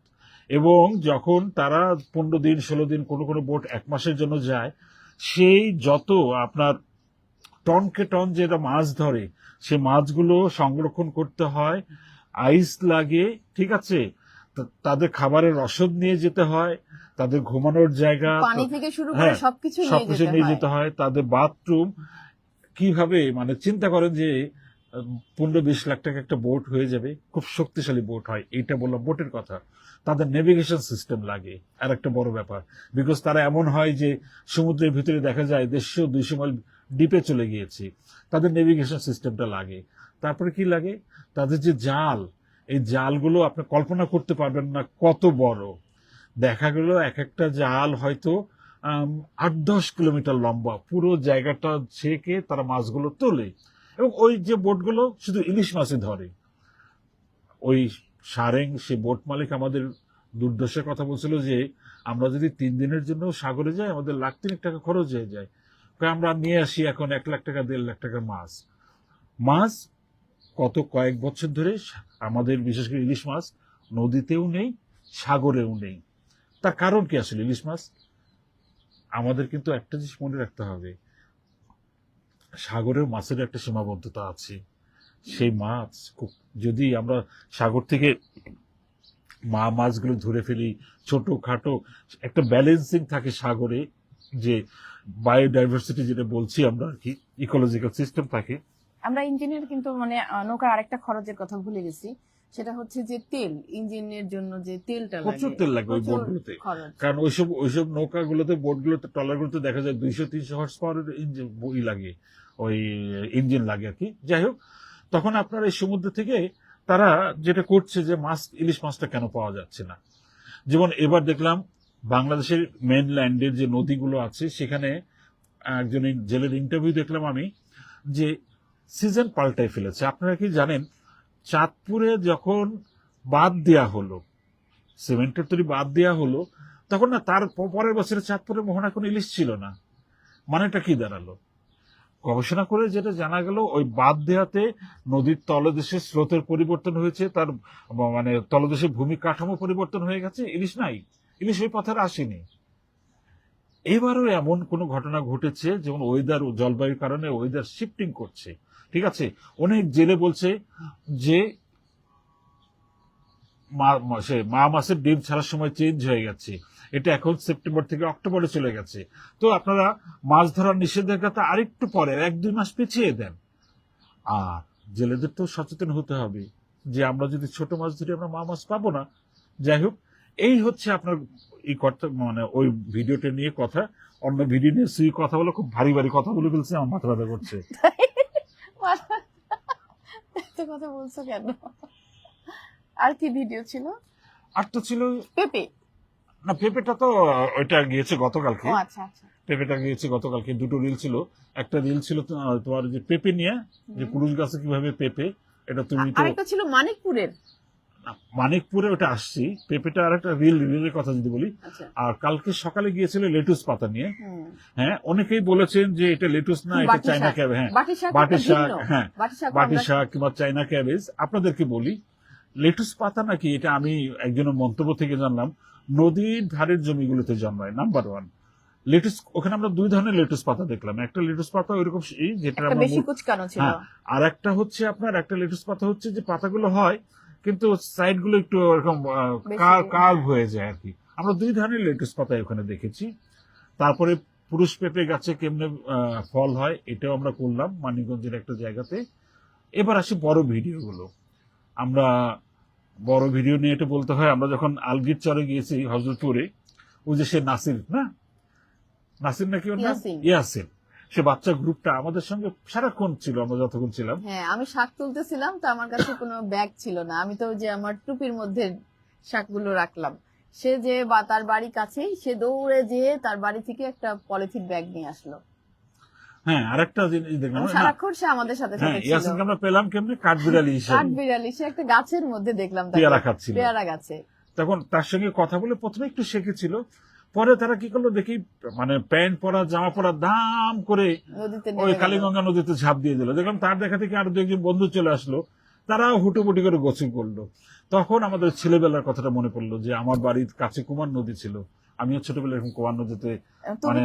এবং যখন তারা 15 দিন 16 দিন, কোনো কোনো বোট 1 মাসের জন্য যায়, সেই যত আপনার টনকে টন যেটা মাছ ধরে, সে মাছগুলো সংরক্ষণ করতে হয়, আইস লাগে, ঠিক আছে, তাদের খাবারের রসদ নিয়ে যেতে হয়, তাদের ঘুমানোর জায়গা, পানি থেকে শুরু করে হ্যাঁ, সবকিছু সবকিছু নিয়ে যেতে হয়, তাদের বাথরুম। কিভাবে মানে চিন্তা করেন যে 15-20 লাখ টাকা একটা বোট হয়ে যাবে, খুব শক্তিশালী বোট হয়, এইটা বললাম বোটের কথা। তাদের নেভিগেশন সিস্টেম লাগে, আর একটা বড় ব্যাপার, বিকজ তারা এমন হয় যে সমুদ্রের ভিতরে দেখা যায় 150-200 মাইল ডিপে চলে গিয়েছে, তাদের নেভিগেশন সিস্টেমটা লাগে। তারপরে কি লাগে, তাদের যে জাল, এই জালগুলো আপনি কল্পনা করতে পারবেন না কত বড়। দেখা গেল এক একটা জাল হয়তো 8-10 কিলোমিটার লম্বা, পুরো জায়গাটা ছেকে তারা মাছগুলো তোলে। এবং ওই যে বোটগুলো শুধু ইলিশ মাছই ধরে। ওই সারেং সে বোট মালিক আমাদের দুর্দশার কথা বলছিল যে আমরা যদি 3 দিনের জন্য সাগরে যাই, আমাদের 1,03,000 টাকা খরচ হয়ে যায়। আমরা নিয়ে আসি এখন 1 লাখ টাকা 1.5 লাখ টাকার মাছ কত কয়েক বছর ধরে আমাদের, বিশেষ করে ইলিশ মাছ নদীতেও নেই, সাগরেও নেই। তার কারণ কি আসলে ইলিশ মাছ? আমাদের কিন্তু একটা জিনিস মনে রাখতে হবে, সাগরের মাছের একটা সীমাবদ্ধতা আছে। সেই মাছ যদি আমরা সাগর থেকে মাছগুলো ধরে ফেলি, ছোট খাটো একটা ব্যালেন্সিং থাকে সাগরে, যে বায়োডাইভার্সিটি যেটা বলছি আমরা আর কি, ইকোলজিক্যাল সিস্টেম থাকে। আমরা ইঞ্জিনের কিন্তু মানে নৌকার আরেকটা খরচের কথা ভুলে গেছি, সেটা হচ্ছে যে তেল, ইঞ্জিনের জন্য যে তেলটা লাগে, প্রচুর তেল লাগে ওই প্রচুর বোটগুলোতে। খরচ। কারণ ওইসব নৌকাগুলোতে, বোটগুলোতে, ট্রলারগুলোতে দেখা যায় 200-300 হর্স পাওয়ারের ইঞ্জিন লাগে, ওই ইঞ্জিন লাগে আর কি। যাই হোক, তখন আপনার এই সমুদ্র থেকে তারা যেটা করছে যে ইলিশ মাছটা কেন পাওয়া যাচ্ছে না। যেমন এবার দেখলাম বাংলাদেশের মেনল্যান্ডের যে নদীগুলো আছে, সেখানে একজন জেলের ইন্টারভিউ দেখলাম আমি, যে সিজন পাল্টাই ফেলেছে। আপনারা কি জানেন, চাঁদপুরে যখন বাদ দেয়া হলো, সিমেন্টের তৈরি বাদ দেয়া হলো, তখন না তার পরের বছরে চাঁদপুরে মোহনা কোনো ইলিশ ছিল না। মানেটা কি দাঁড়ালো? গবেষণা করে যেটা জানা গেল, ওই বাঁধ দেওয়াতে নদীর তলদেশে স্রোতের পরিবর্তন হয়েছে, তার মানে তলদেশে ভূমি কাঠামো পরিবর্তন হয়ে গেছে, ইলিশ নাই, ইলিশ ওই পথে আর আসেনি। এবারও এমন কোনো ঘটনা ঘটেছে, যেমন ওয়েদার, জলবায়ুর কারণে ওয়েদার শিফটিং করছে, ঠিক আছে। অনেক জেলে বলছে যে মা মাসের ডিম ছাড়ার সময় চেঞ্জ হয়ে গেছে, এটা এখন সেপ্টেম্বর থেকে অক্টোবরে চলে গেছে। তো আপনারা মাছ ধরার নিষেধাজ্ঞাটা আরেকটু পরে 1-2 মাস পিছিয়ে দেন। আর জেলেদের তো সচেতন হতে হবে যে আমরা যদি ছোট মাছ ধরি আমরা মা মাছ পাবো না। যাই হোক, এই হচ্ছে আপনার এই কথা, মানে ওই ভিডিওটা নিয়ে কথা। অন্য ভিডিও নিয়ে সুই কথা বলে খুব ভারী ভারী কথা বলে ফেলছে, আমার মাথা ব্যথা করছে। এত কথা বলছো কেন? আর কি ভিডিও ছিল? আর তো ছিল পেপে। না, পেঁপেটা তো ওইটা গিয়েছে গতকালকে। ও আচ্ছা আচ্ছা। পেঁপেটা গিয়েছে গতকালকে। দুটো রিল ছিল, একটা রিল ছিল তোমার যে পেঁপে নিয়ে, যে কুরুশ গাছে কিভাবে পেঁপে, এটা তুমি তো আরেকটা ছিল মানিকপুরের। মানিকপুরে ওটা আসছি, পেঁপেটা আর একটা রিলের কথা যদি বলি। আচ্ছা। আর কালকে সকালে গিয়েছিল লেটুস পাতা নিয়ে। হ্যাঁ, অনেকেই বলেছেন যে এটা লেটুস না, এটা চাইনা ক্যাবেজ। হ্যাঁ, বাটি শাক, হ্যাঁ বাটি শাক কিংবা চাইনা ক্যাবেজ। আপনাদেরকে বলি, লেটুস পাতা নাকি, এটা আমি একজনের মন্তব্য থেকে জানলাম, নদীর ধারের জমিগুলোতে জন্মায়। নাম্বার 1 লেটুস, ওখানে আমরা 2 ধরনের লেটুস পাতা দেখলাম। একটা লেটুস পাতা ওইরকম যেটা আমরা, বেশি কুচকানো ছিল। হ্যাঁ, আর একটা হচ্ছে আপনার একটা লেটুস পাতা হচ্ছে যে পাতাগুলো হয় কিন্তু সাইড গুলো একটু এরকম কার্ভ হয়ে যায় আর কি। আমরা 2 ধরনের লেটুস পাতা ওখানে দেখেছি। তারপরে পুরুষ পেঁপে গাছে কেমনে ফল হয়, এটাও আমরা করলাম মানিকগঞ্জের একটা জায়গাতে। এবার আসি বড় ভিডিওগুলো। আমরা বড় ভিডিও নিয়ে এটা বলতে হয়, আমরা যখন আলগির চরে গিয়েছি হজরতপুরে, ওই যে সে নাসির নাকি ওর নাম, ইয়াসিন, সে বাচ্চা গ্রুপটা আমাদের সঙ্গে সারাক্ষণ ছিল, আমরা যতক্ষণ ছিলাম। হ্যাঁ, আমি শাক তুলতেছিলাম, তো আমার কাছে কোনো ব্যাগ ছিল না, আমি তো যে আমার টুপির মধ্যে শাকগুলো রাখলাম। সে যে তার বাড়ি কাছেই, সে দৌড়ে যেয়ে তার বাড়ি থেকে একটা পলিথিন ব্যাগ নিয়ে আসলো। হ্যাঁ, আরেকটা জিনিস দেখলাম, সারাক্ষণ সে আমাদের সাথে সাথে ছিল। ইয়াসিনকে আমরা পেলাম কেমনে, কাঠবিড়ালি হিসেবে। কাঠবিড়ালি, সে একটা গাছের মধ্যে দেখলাম পেয়ারা খাচ্ছিল, পেয়ারা গাছে। তখন তার সঙ্গে কথা বলে প্রথমে একটু শেখেছিল, পরে তারা কি করলো দেখি, মানে প্যান্ট পরা জামা পরা দাম করে ওই কালীগঙ্গা নদীতে ঝাঁপ দিয়ে দিল। দেখলাম তার দেখা থেকে আরো 2-1 বন্ধু চলে আসলো, তারাও হুটোপুটি করে গোসল করলো। তখন আমাদের ছেলেবেলার কথাটা মনে পড়লো যে আমার বাড়ির কাছে কুমার নদী ছিল, আমিও ছোটবেলায় এরকম কুমার নদীতে মানে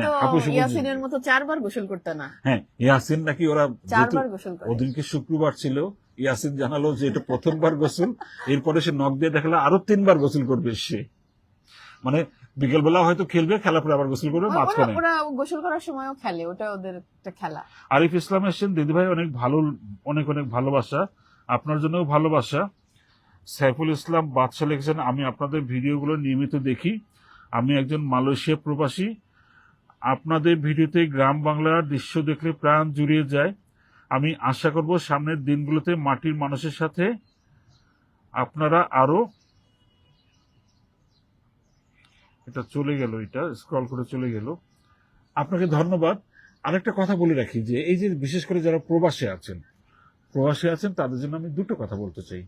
ইয়াসিনের মতো 4 বার গোসল করতে না। হ্যাঁ, ইয়াসিন নাকি ওরা 4 বার গোসল করে। ওদিনকে শুক্রবার ছিল, ইয়াসিন জানালো যে এটা প্রথমবার গোসল, এরপরে সে নখ দিয়ে দেখালো আরো 3 বার গোসল করবে সে। মানে বিকেলবেলা হয়তো খেলবে, খেলার পরে আবার গোসল করবে মাঝখানে। ওরা গোসল করার সময়ও খেলে, ওটা ওদের একটা খেলা। আরিফ ইসলাম এসেছেন, দিদিভাই অনেক ভালো, অনেক অনেক ভালোবাসা, আপনার জন্যও ভালোবাসা। সাইফুল ইসলাম বাদশা লিখেছেন, আমি আপনাদের ভিডিওগুলো নিয়মিত দেখি, আমি একজন মালয়েশিয়া প্রবাসী, আপনাদের ভিডিওতে গ্রাম বাংলার দৃশ্য দেখলে প্রাণ জুড়িয়ে যায়। আমি আশা করব সামনের দিনগুলোতে মাটির মানুষের সাথে আপনারা আরো, এটা চলে গেল, এটা স্ক্রল করে চলে গেল। আপনাকে ধন্যবাদ। আরেকটা কথা বলে রাখি যে এই যে বিশেষ করে যারা প্রবাসে আছেন তাদের জন্য আমি 2টো কথা বলতে চাই।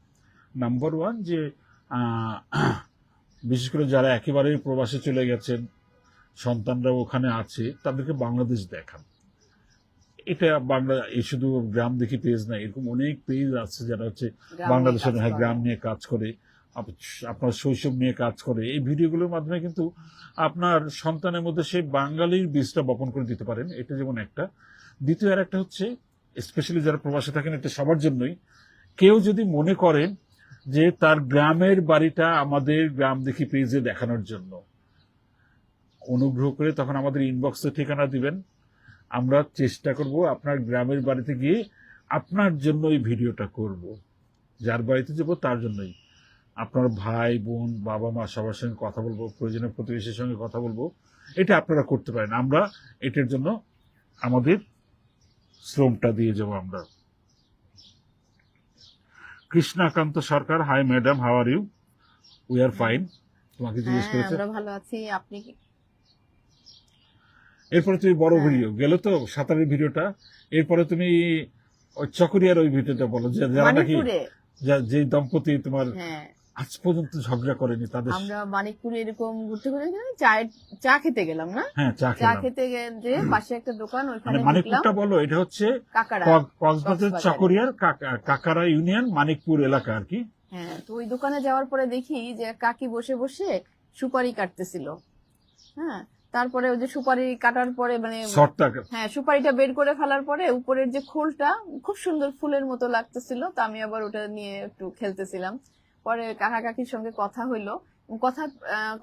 নাম্বার 1, যে বিশেষ করে যারা একেবারেই প্রবাসে চলে গেছেন, সন্তানরা ওখানে আছে, তাদেরকে বাংলাদেশ দেখান। এটা বাংলা, এই শুধু গ্রাম দেখি পেজ না, এরকম অনেক পেজ আছে যারা হচ্ছে বাংলাদেশের গ্রাম নিয়ে কাজ করে, আপনার শৈশব নিয়ে কাজ করে। এই ভিডিওগুলোর মাধ্যমে কিন্তু আপনার সন্তানের মধ্যে সেই বাঙালির বীজটা বপন করে দিতে পারেন। এটা যেমন একটা। দ্বিতীয় আর একটা হচ্ছে, স্পেশালি যারা প্রবাসে থাকেন, এটা সবার জন্যই, কেউ যদি মনে করেন যে তার গ্রামের বাড়িটা আমাদের গ্রাম দেখি পেজে দেখানোর জন্য, অনুগ্রহ করে তখন আমাদের ইনবক্সে ঠিকানা দিবেন, আমরা চেষ্টা করব আপনার গ্রামের বাড়িতে গিয়ে আপনার জন্য এই ভিডিওটা করব। যার বাড়িতে যাব তার জন্যই, আপনার ভাই বোন বাবা মা সবার সঙ্গে কথা বলবো, প্রয়োজনীয় প্রতিবেশীর সঙ্গে কথা বলবো, এটা আপনারা করতে পারেন। আমরা এটার জন্য আমাদের শ্রমটা দিয়ে যাব। আমরা Krishnakanta Sarkar, hi madam, how are you? We are fine. তোমাকে জিজ্ঞেস করেছে, আমরা ভালো আছি, আপনি? এরপরে তুমি বড় ভিডিও গেল তো, সাঁতারের ভিডিওটা, এরপরে তুমি ওই চকরিয়ার ওই ভিডিওটা বলো, যারা নাকি যে দম্পতি তোমার আজ পর্যন্ত ঝগড়া করেনি তাদের? আমরা মানিকপুরে এরকম ঘুরতে ঘুরতে চা খেতে গেলাম না, হ্যাঁ, চা চা খেলাম। খেতে যে পাশে একটা দোকান, মানে ওইখানে ঢুকলাম। মানিকপুরটা বলো, এটা হচ্ছে কাকারা, কক্সবাজার চকরিয়ার কাকারা ইউনিয়ন মানিকপুর এলাকা আর কি। হ্যাঁ, তো ওই দোকানে যাওয়ার পরে দেখি যে কাকি বসে বসে সুপারি কাটতেছিল। হ্যাঁ, তারপরে ওই যে সুপারি কাটার পরে মানে শর্টটা হ্যাঁ, সুপারিটা বের করে ফেলার পরে উপরের যে খোলটা খুব সুন্দর ফুলের মতো লাগতেছিল, তো আমি আবার ওটা নিয়ে একটু খেলতেছিলাম। পরে কাকা কাকির সঙ্গে কথা হইলো,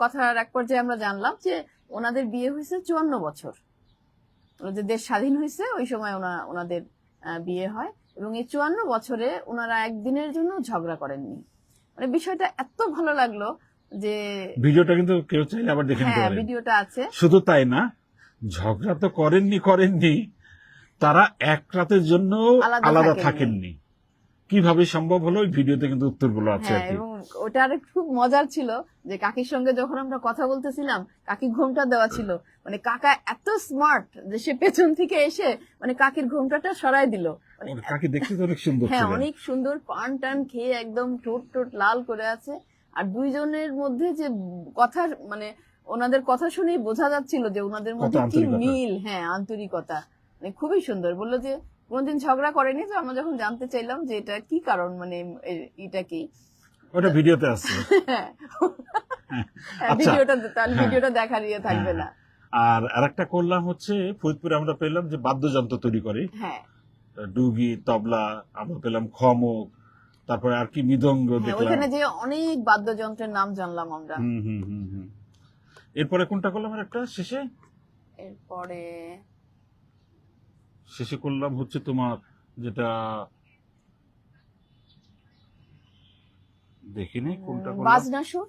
কথার এক পর্যায়ে আমরা জানলাম যে ওনাদের বিয়ে হয়েছে 54 বছর, ওনাদের দেশ স্বাধীন হয়েছে ওই সময় ওনাদের বিয়ে হয়, এবং এই 54 বছরে ওনারা একদিনের জন্য ঝগড়া করেননি। মানে বিষয়টা এত ভালো লাগলো যে ভিডিওটা কিন্তু কেউ চাইলে আবার দেখে নিতে হ্যাঁ, পারে। ভিডিওটা আছে। শুধু তাই না, ঝগড়া তো করেননি, তারা এক রাতের জন্য আলাদা থাকেননি। কিভাবে সম্ভব হলো ওই ভিডিওতে কিন্তু উত্তরগুলো আছে আর হ্যাঁ, কি। এবং ওটা আর খুব মজার ছিল যে কাকির সঙ্গে যখন আমরা কথা বলতেছিলাম, কাকি ঘোমটা দেওয়া ছিল, মানে কাকা এত স্মার্ট যে সে পেছন থেকে এসে মানে কাকির ঘোমটাটা সরাই দিল। মানে ওর কাকি দেখতে তো অনেক সুন্দর হ্যাঁ, ছিল। অনেক সুন্দর, পান টান খেয়ে একদম ঠোঁট লাল করে আছে। আর দুইজনের মধ্যে যে কথা, মানে ওনাদের কথা শুনেই বোঝা যাচ্ছিল যে ওনাদের মধ্যে কি আন্তরিকতা। মিল, হ্যাঁ, আন্তরিকতা, মানে খুবই সুন্দর। বললো যে কোনদিন ঝগড়া করেনি, তো আমরা যখন জানতে চাইলাম যে এটা কি কারণ, মানে এটা কি, ওটা ভিডিওতে আছে। হ্যাঁ, আচ্ছা। ভিডিওটা তাহলে হ্যাঁ। ভিডিওটা দেখার ইয়ে থাকবে না। আর আরেকটা করলাম হচ্ছে ফরিদপুরে আমরা পেলাম যে বাদ্যযন্ত্র তৈরি করে, হ্যাঁ, ডুগি, তবলা, আমরা পেলাম খমক, তারপরে আর কি মৃদঙ্গ হ্যাঁ, দেখলাম। ওইখানে যে অনেক বাদ্যযন্ত্রের নাম জানলাম আমরা। হুম। এরপরে কোনটা করলাম আর একটা এরপরে শেষে করলাম হচ্ছে তোমার যেটা দেখিনি কোনটা করলাম। বাজনা সুর।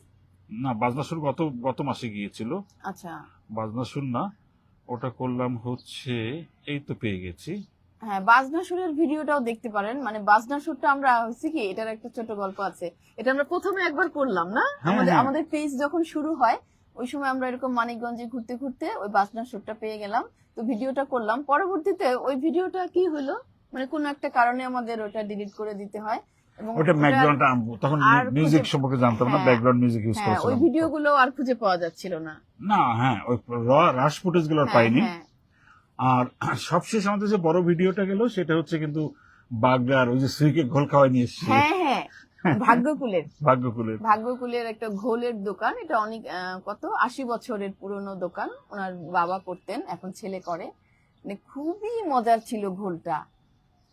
না, বাজনাসুর গত মাসে গিয়েছিল। আচ্ছা, বাজনাসুর না, ওটা করলাম হচ্ছে, এই তো পেয়ে গেছি। হ্যাঁ, বাজনা সুরের ভিডিওটাও দেখতে পারেন। মানে বাজনা সুরটা আমরা হচ্ছে কি, এটার একটা ছোট গল্প আছে। এটা আমরা প্রথমে একবার করলাম না, আমাদের পেজ যখন শুরু হয় ওই সময় আমরা এরকম মানিকগঞ্জে ঘুরতে ঘুরতে ওই বাজনা সুরটা পেয়ে গেলাম, তো ভিডিওটা করলাম। পরবর্তীতে ওই ভিডিওটা কি হলো, মানে কোনো একটা কারণে আমাদের ওটা ডিলিট করে দিতে হয়, এবং ওটা ব্যাকগ্রাউন্ড তখন আর মিউজিক খুঁজে- সম্পর্কে জানতাম না, হ্যাঁ, ব্যাকগ্রাউন্ড মিউজিক ইউজ হ্যাঁ, ওই করেছিলাম। ভিডিওগুলো আর খুঁজে পাওয়া যাচ্ছিল না। না, হ্যাঁ, ওই রাশ ফুটেজ গুলো আর হ্যাঁ, পাইনি। হ্যাঁ, আর সবশেষ আমাদের যে বড় ভিডিওটা গেল সেটা হচ্ছে কিন্তু বাগদার ওই যে সুইকে ঘোল খাওয়াই নিয়ে এসেছি, হ্যাঁ, ভাগ্যকুলের ভাগ্যকুলের একটা ঘোলের দোকান। এটা অনেক কত 80 বছরের পুরনো দোকান, ওনার বাবা করতেন, এখন ছেলে করে। মানে খুবই মজার ছিল ঘোলটা।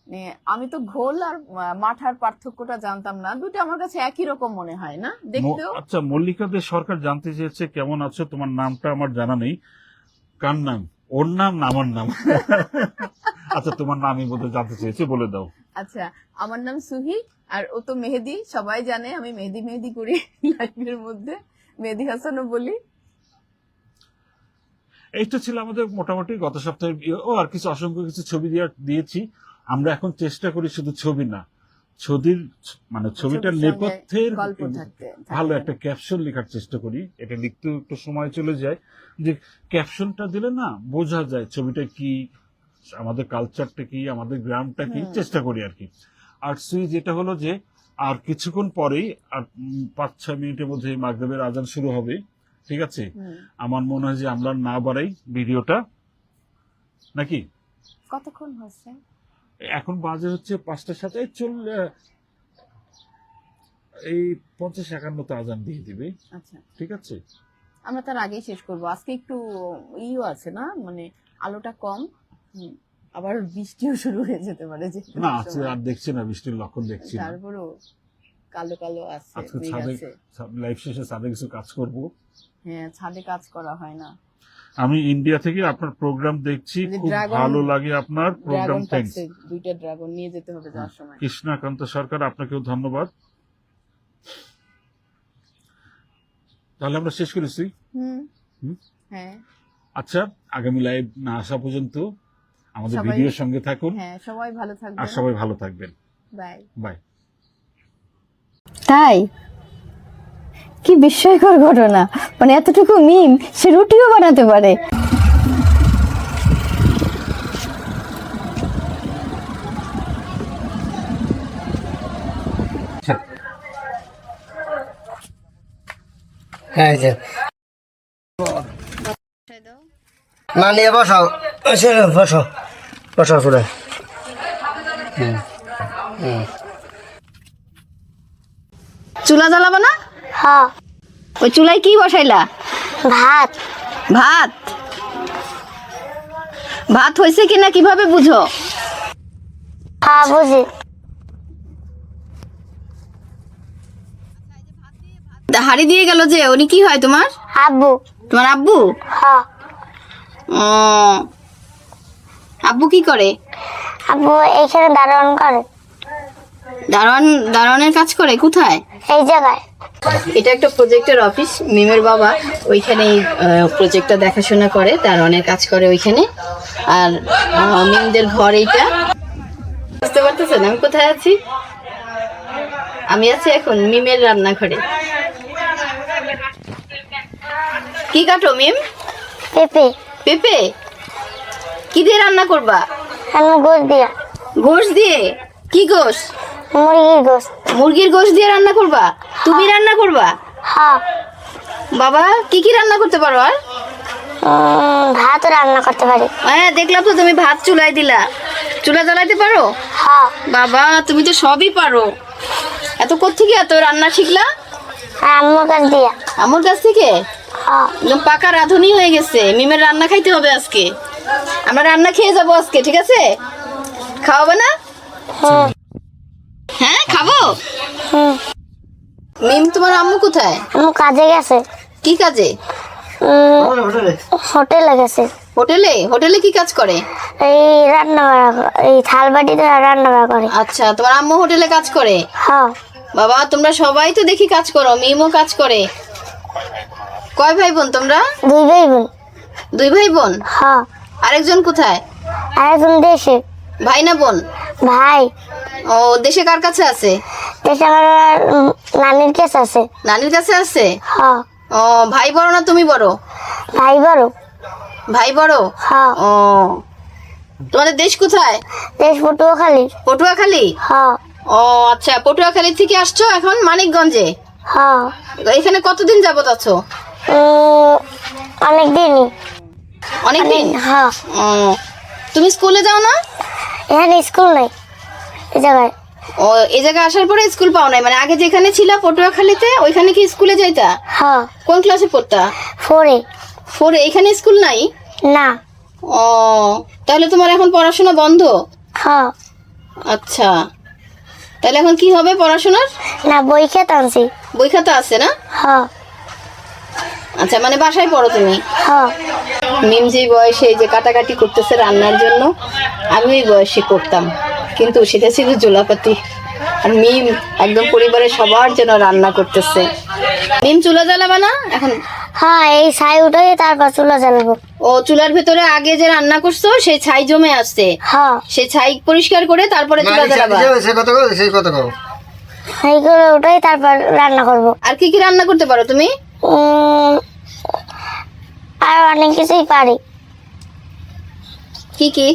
মানে আমি তো ঘোল আর মাঠার পার্থক্যটা জানতাম না, দুটো আমার কাছে একই রকম মনে হয় না দেখতেও। আচ্ছা, মল্লিকা দে সরকার জানতে চেয়েছে কেমন আছো, তোমার নামটা আমার জানা নেই। কার নাম? ওর নাম না আমার নাম? আচ্ছা, তোমার নামই বোধহয় জানতে চেয়েছে, বলে দাও। আচ্ছা, আমার নাম সুহি, আর ও তো মেহেদি, সবাই জানে আমি মেহেদি করি লাইফের মধ্যে, মেহেদি হাসানও বলি। এইটা ছিল আমাদের মোটামুটি গত সপ্তাহে। আর কিছু অসংখ্য কিছু ছবি দিয়েছি। আমরা এখন চেষ্টা করি শুধু ছবি না, ছবিটার নেপথ্যের ভালো একটা ক্যাপশন লেখার চেষ্টা করি। এটা লিখতে একটু সময় চলে যায়, যে ক্যাপশনটা দিলে না বোঝা যায় ছবিটা কি, আমাদের কালচারটা কি, আমাদের গ্রামটা কি, চেষ্টা করি আর কি। আর যেটা হলো যে আর কিছুক্ষণ পরেই, আর 5-6 মিনিটের মধ্যে মাগরিবের আজান শুরু হবে, ঠিক আছে? আমার মনে হয় যে আমরা না বাড়াই ভিডিওটা, নাকি? কতক্ষণ হচ্ছে এখন? বাজে হচ্ছে 5টার সাথে এই 50-51 আজান দিয়ে দিবে। আচ্ছা, ঠিক আছে, আমরা তার আগেই শেষ করব। আজকে একটু ইও আছে না, মানে আলোটা কম, আবার বৃষ্টিও শুরু হয়ে যেতে পারে। যে না আছে, আর দেখছি না, বৃষ্টির লক্ষণ দেখছি না। তারপরও কালো আছে, আজকে মেঘ ছাদে আছে। লাইভ শেষে ছাদে কিছু কাজ করব। হ্যাঁ, ছাদে কাজ করা হয় না। আমি ইন্ডিয়া থেকে আপনার প্রোগ্রাম দেখছি, খুব ভালো লাগে আপনার প্রোগ্রাম। থ্যাঙ্কস। 2টা ড্রাগন নিয়ে যেতে হবে যাওয়ার সময়। কৃষ্ণাকান্ত সরকার, আপনাকেও ধন্যবাদ। তাহলে আমরা শেষ করেছি। হ্যাঁ, আচ্ছা, আগামী লাইভ না আসা পর্যন্ত আমাদের সবাই- ভিডিওর সঙ্গে থাকুন। হ্যাঁ, সবাই ভালো আর থাকবেন। সবাই ভালো থাকবেন। Bye bye. তাই কি বিস্ময়কর ঘটনা, মানে এতটুকু মিম সে রুটিও বানাতে পারে। হ্যাঁ না নিয়ে বসাও বসো বসো চলে চুলা জ্বালাবা না? হ্যাঁ ওই চুলায় কি বসাইলা? ভাত ভাত। ভাত হয়েছে কিনা কিভাবে বুঝো? হ্যাঁ বুঝি। হাড়ি দিয়ে গেল যে, উনি কি হয় তোমার? আব্বু। তোমার আব্বু? হ্যাঁ ও, আব্বু কি করে? আব্বু এইখানে দারোয়ান করে। দারোয়ানের কাজ করে? কোথায়? এই জায়গায়। এটা একটা প্রজেক্টের অফিস। মিমের বাবা ওইখানে প্রজেক্টটা দেখাশোনা করে, দারোয়ানের কাজ করে ওইখানে। আর মিমদের ঘর এইটা। বুঝতে পারতেছেন আমি কোথায় আছি? আমি আছি এখন মিমের রান্নাঘরে। কি কাটো মিম? পেঁপে। পেঁপে? কি দিয়ে রান্না করবা? আমি গোশ দিয়া। গোশ দিয়ে? কি গোশ? মুরগির গোশ। মুরগির গোশ দিয়ে রান্না করবা? তুমি রান্না করবা? হ্যাঁ। বাবা কি কি রান্না করতে পারো? আর ভাতও রান্না করতে পারি। হ্যাঁ দেখলাম তো, তুমি ভাত চুলাই দিলা। চুলা জ্বালাইতে পারো? হ্যাঁ। বাবা তুমি তো সবই পারো। এত কোত্থেকে এত রান্না শিখলা? আম্মুর কাছ দিয়া। আমার কাছ থেকে? হ্যাঁ। একদম পাকা রাঁধুনি হয়ে গেছে। মিমের রান্না খাইতে হবে আজকে। আমরা রান্না খেয়ে যাবো আজকে, ঠিক আছে? খাওয়াবে না? হ্যাঁ খাবো। মিম তোমার আম্মু কোথায়? আম্মু কাজে গেছে। কি কাজে? হোটেলে গেছে। হোটেলে? হোটেলে কি কাজ করে? এই রান্না বাড়া, এই থাল বাটিতে রান্না বাড়া করে। আচ্ছা, তোমার আম্মু হোটেলে কাজ করে? হ্যাঁ। বাবা তোমরা সবাই তো দেখি কাজ করো, মিমও কাজ করে। কয় ভাই বোন তোমরা? 2 ভাই বোন। 2 ভাই বোন? হ্যাঁ। আরেকজন কোথায়? আরেকজন দেশে। ভাই না বোন? ভাই। ও, দেশে কার কাছে আছে? দেশে আমার নানির কাছে আছে। নানির কাছে আছে? হ্যাঁ। ও, ভাই বড় না তুমি বড়? ভাই বড়। ভাই বড়? হ্যাঁ। ও, তোমাদের দেশ কোথায়? দেশ পটুয়াখালী। পটুয়াখালী? হ্যাঁ। ও আচ্ছা, পটুয়াখালী থেকে আসছো এখন মানিকগঞ্জে? হ্যাঁ। এখানে কতদিন যাবত আছো? অনেক দিনই। অনেকদিন? হ্যাঁ। ও, তুমি স্কুলে যাও না? এখানে স্কুল নাই এই জায়গায়। ও, এই জায়গায় আসার পরে স্কুল পাও নাই? মানে আগে যেখানে ছিলা পটুয়াখালীতে ওইখানে কি স্কুলে যাইতা? হ্যাঁ। কোন ক্লাসে পড়তা? 4-এ। 4-এ? এখানে স্কুল নাই? না। ও, তাহলে তোমার এখন পড়াশোনা বন্ধ? হ্যাঁ। আচ্ছা, তাহলে এখন কি হবে পড়াশোনার? না, বই খাতা আনছি। বই খাতা আছে না? হ্যাঁ। আচ্ছা, মানে বাসায় পড়ো তুমি? হ্যাঁ। মিম যে বয়সে এই যে কাটাকাটি করতেছে রান্নার জন্য, আমি ওই বয়সে করতাম, কিন্তু সেটা ছিল জোলাপাতি। আর মিম একদম পরিবারের সবার জন্য রান্না করতেছে। মিম চুলা জ্বালাবা না এখন? হ্যাঁ, এই ছাই উঠে তারপর চুলা জ্বালাবো। ও, চুলার ভেতরে আগে যে রান্না করছো সেই ছাই জমে আসছে? হ্যাঁ। সেই ছাই পরিষ্কার করে তারপরে চুলা জ্বালাবা? সেইগুলো উঠে তারপর রান্না করব। আর কি কি রান্না করতে পারো তুমি? আর অনেক কিছুই পারি। কি কি?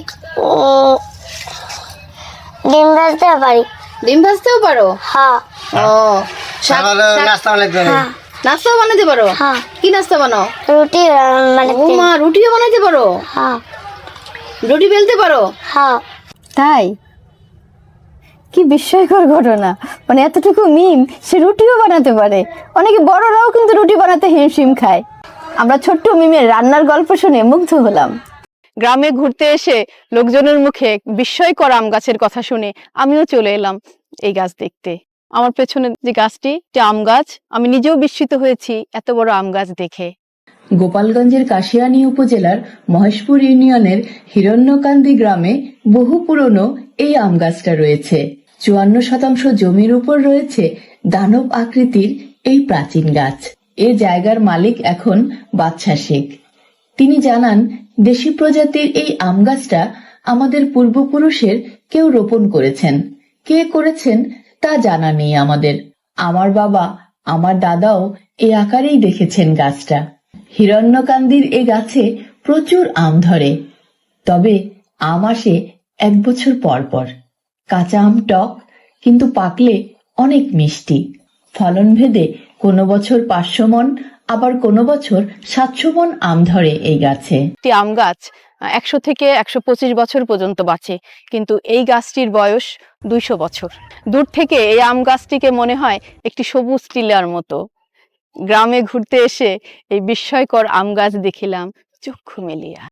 ডিম ভাজতেও পারি। ডিম ভাজতেও পারো? হ্যাঁ। ও, নাস্তাও বানাতে পারো? হ্যাঁ। কি নাস্তা বানাও? রুটি মানে। ও মা, রুটিও বানাতে পারো? হ্যাঁ। রুটি বেলতে পারো? হ্যাঁ। তাই? কি বিস্ময়কর ঘটনা! মানে এতটুকু মিম সে রুটিও বানাতে পারে। অনেকে বড়রাও কিন্তু রুটি বানাতে হিমশিম খায়। আমরা ছোট্ট মিমের রান্নার গল্প শুনে মুগ্ধ হলাম। গ্রামে ঘুরতে এসে লোকজনের মুখে বিস্ময়কর আম গাছের কথা শুনে আমিও চলে এলাম এই গাছ দেখতে। আমার পেছনে যে গাছটি, আম গাছ, আমি নিজেও বিস্মিত হয়েছি এত বড় আম গাছ দেখে। গোপালগঞ্জের কাশিয়ানী উপজেলার মহেশপুর ইউনিয়নের হিরণ্যকান্দি গ্রামে বহু পুরনো এই আম গাছটা রয়েছে। 54% জমির উপর রয়েছে দানব আকৃতির এই প্রাচীন গাছ। এ জায়গার মালিক এখন বাদশা শেখ। তিনি জানান, দেশি প্রজাতির এই আম গাছটা আমাদের পূর্বপুরুষের কেউ রোপণ করেছেন। কে করেছেন তা জানা নেই আমাদের। আমার বাবা, আমার দাদাও এই আকারেই দেখেছেন গাছটা। হিরণ্যকান্দির এ গাছে প্রচুর আম ধরে, তবে আম আসে 1 বছর পর পর। কাঁচা আম টক, কিন্তু পাকলে অনেক মিষ্টি। ফলন ভেদে কোনো বছর 500 মণ, আবার কোনো বছর 700 মণ আম ধরে এই গাছে। একটি আম গাছ 100 থেকে 125 বছর পর্যন্ত বাঁচে, কিন্তু এই গাছটির বয়স 200 বছর। দূর থেকে এই আম গাছটিকে মনে হয় একটি সবুজ টিলার মতো। গ্রামে ঘুরতে এসে এই বিস্ময়কর আম গাছ দেখিলাম চক্ষু মেলিয়া।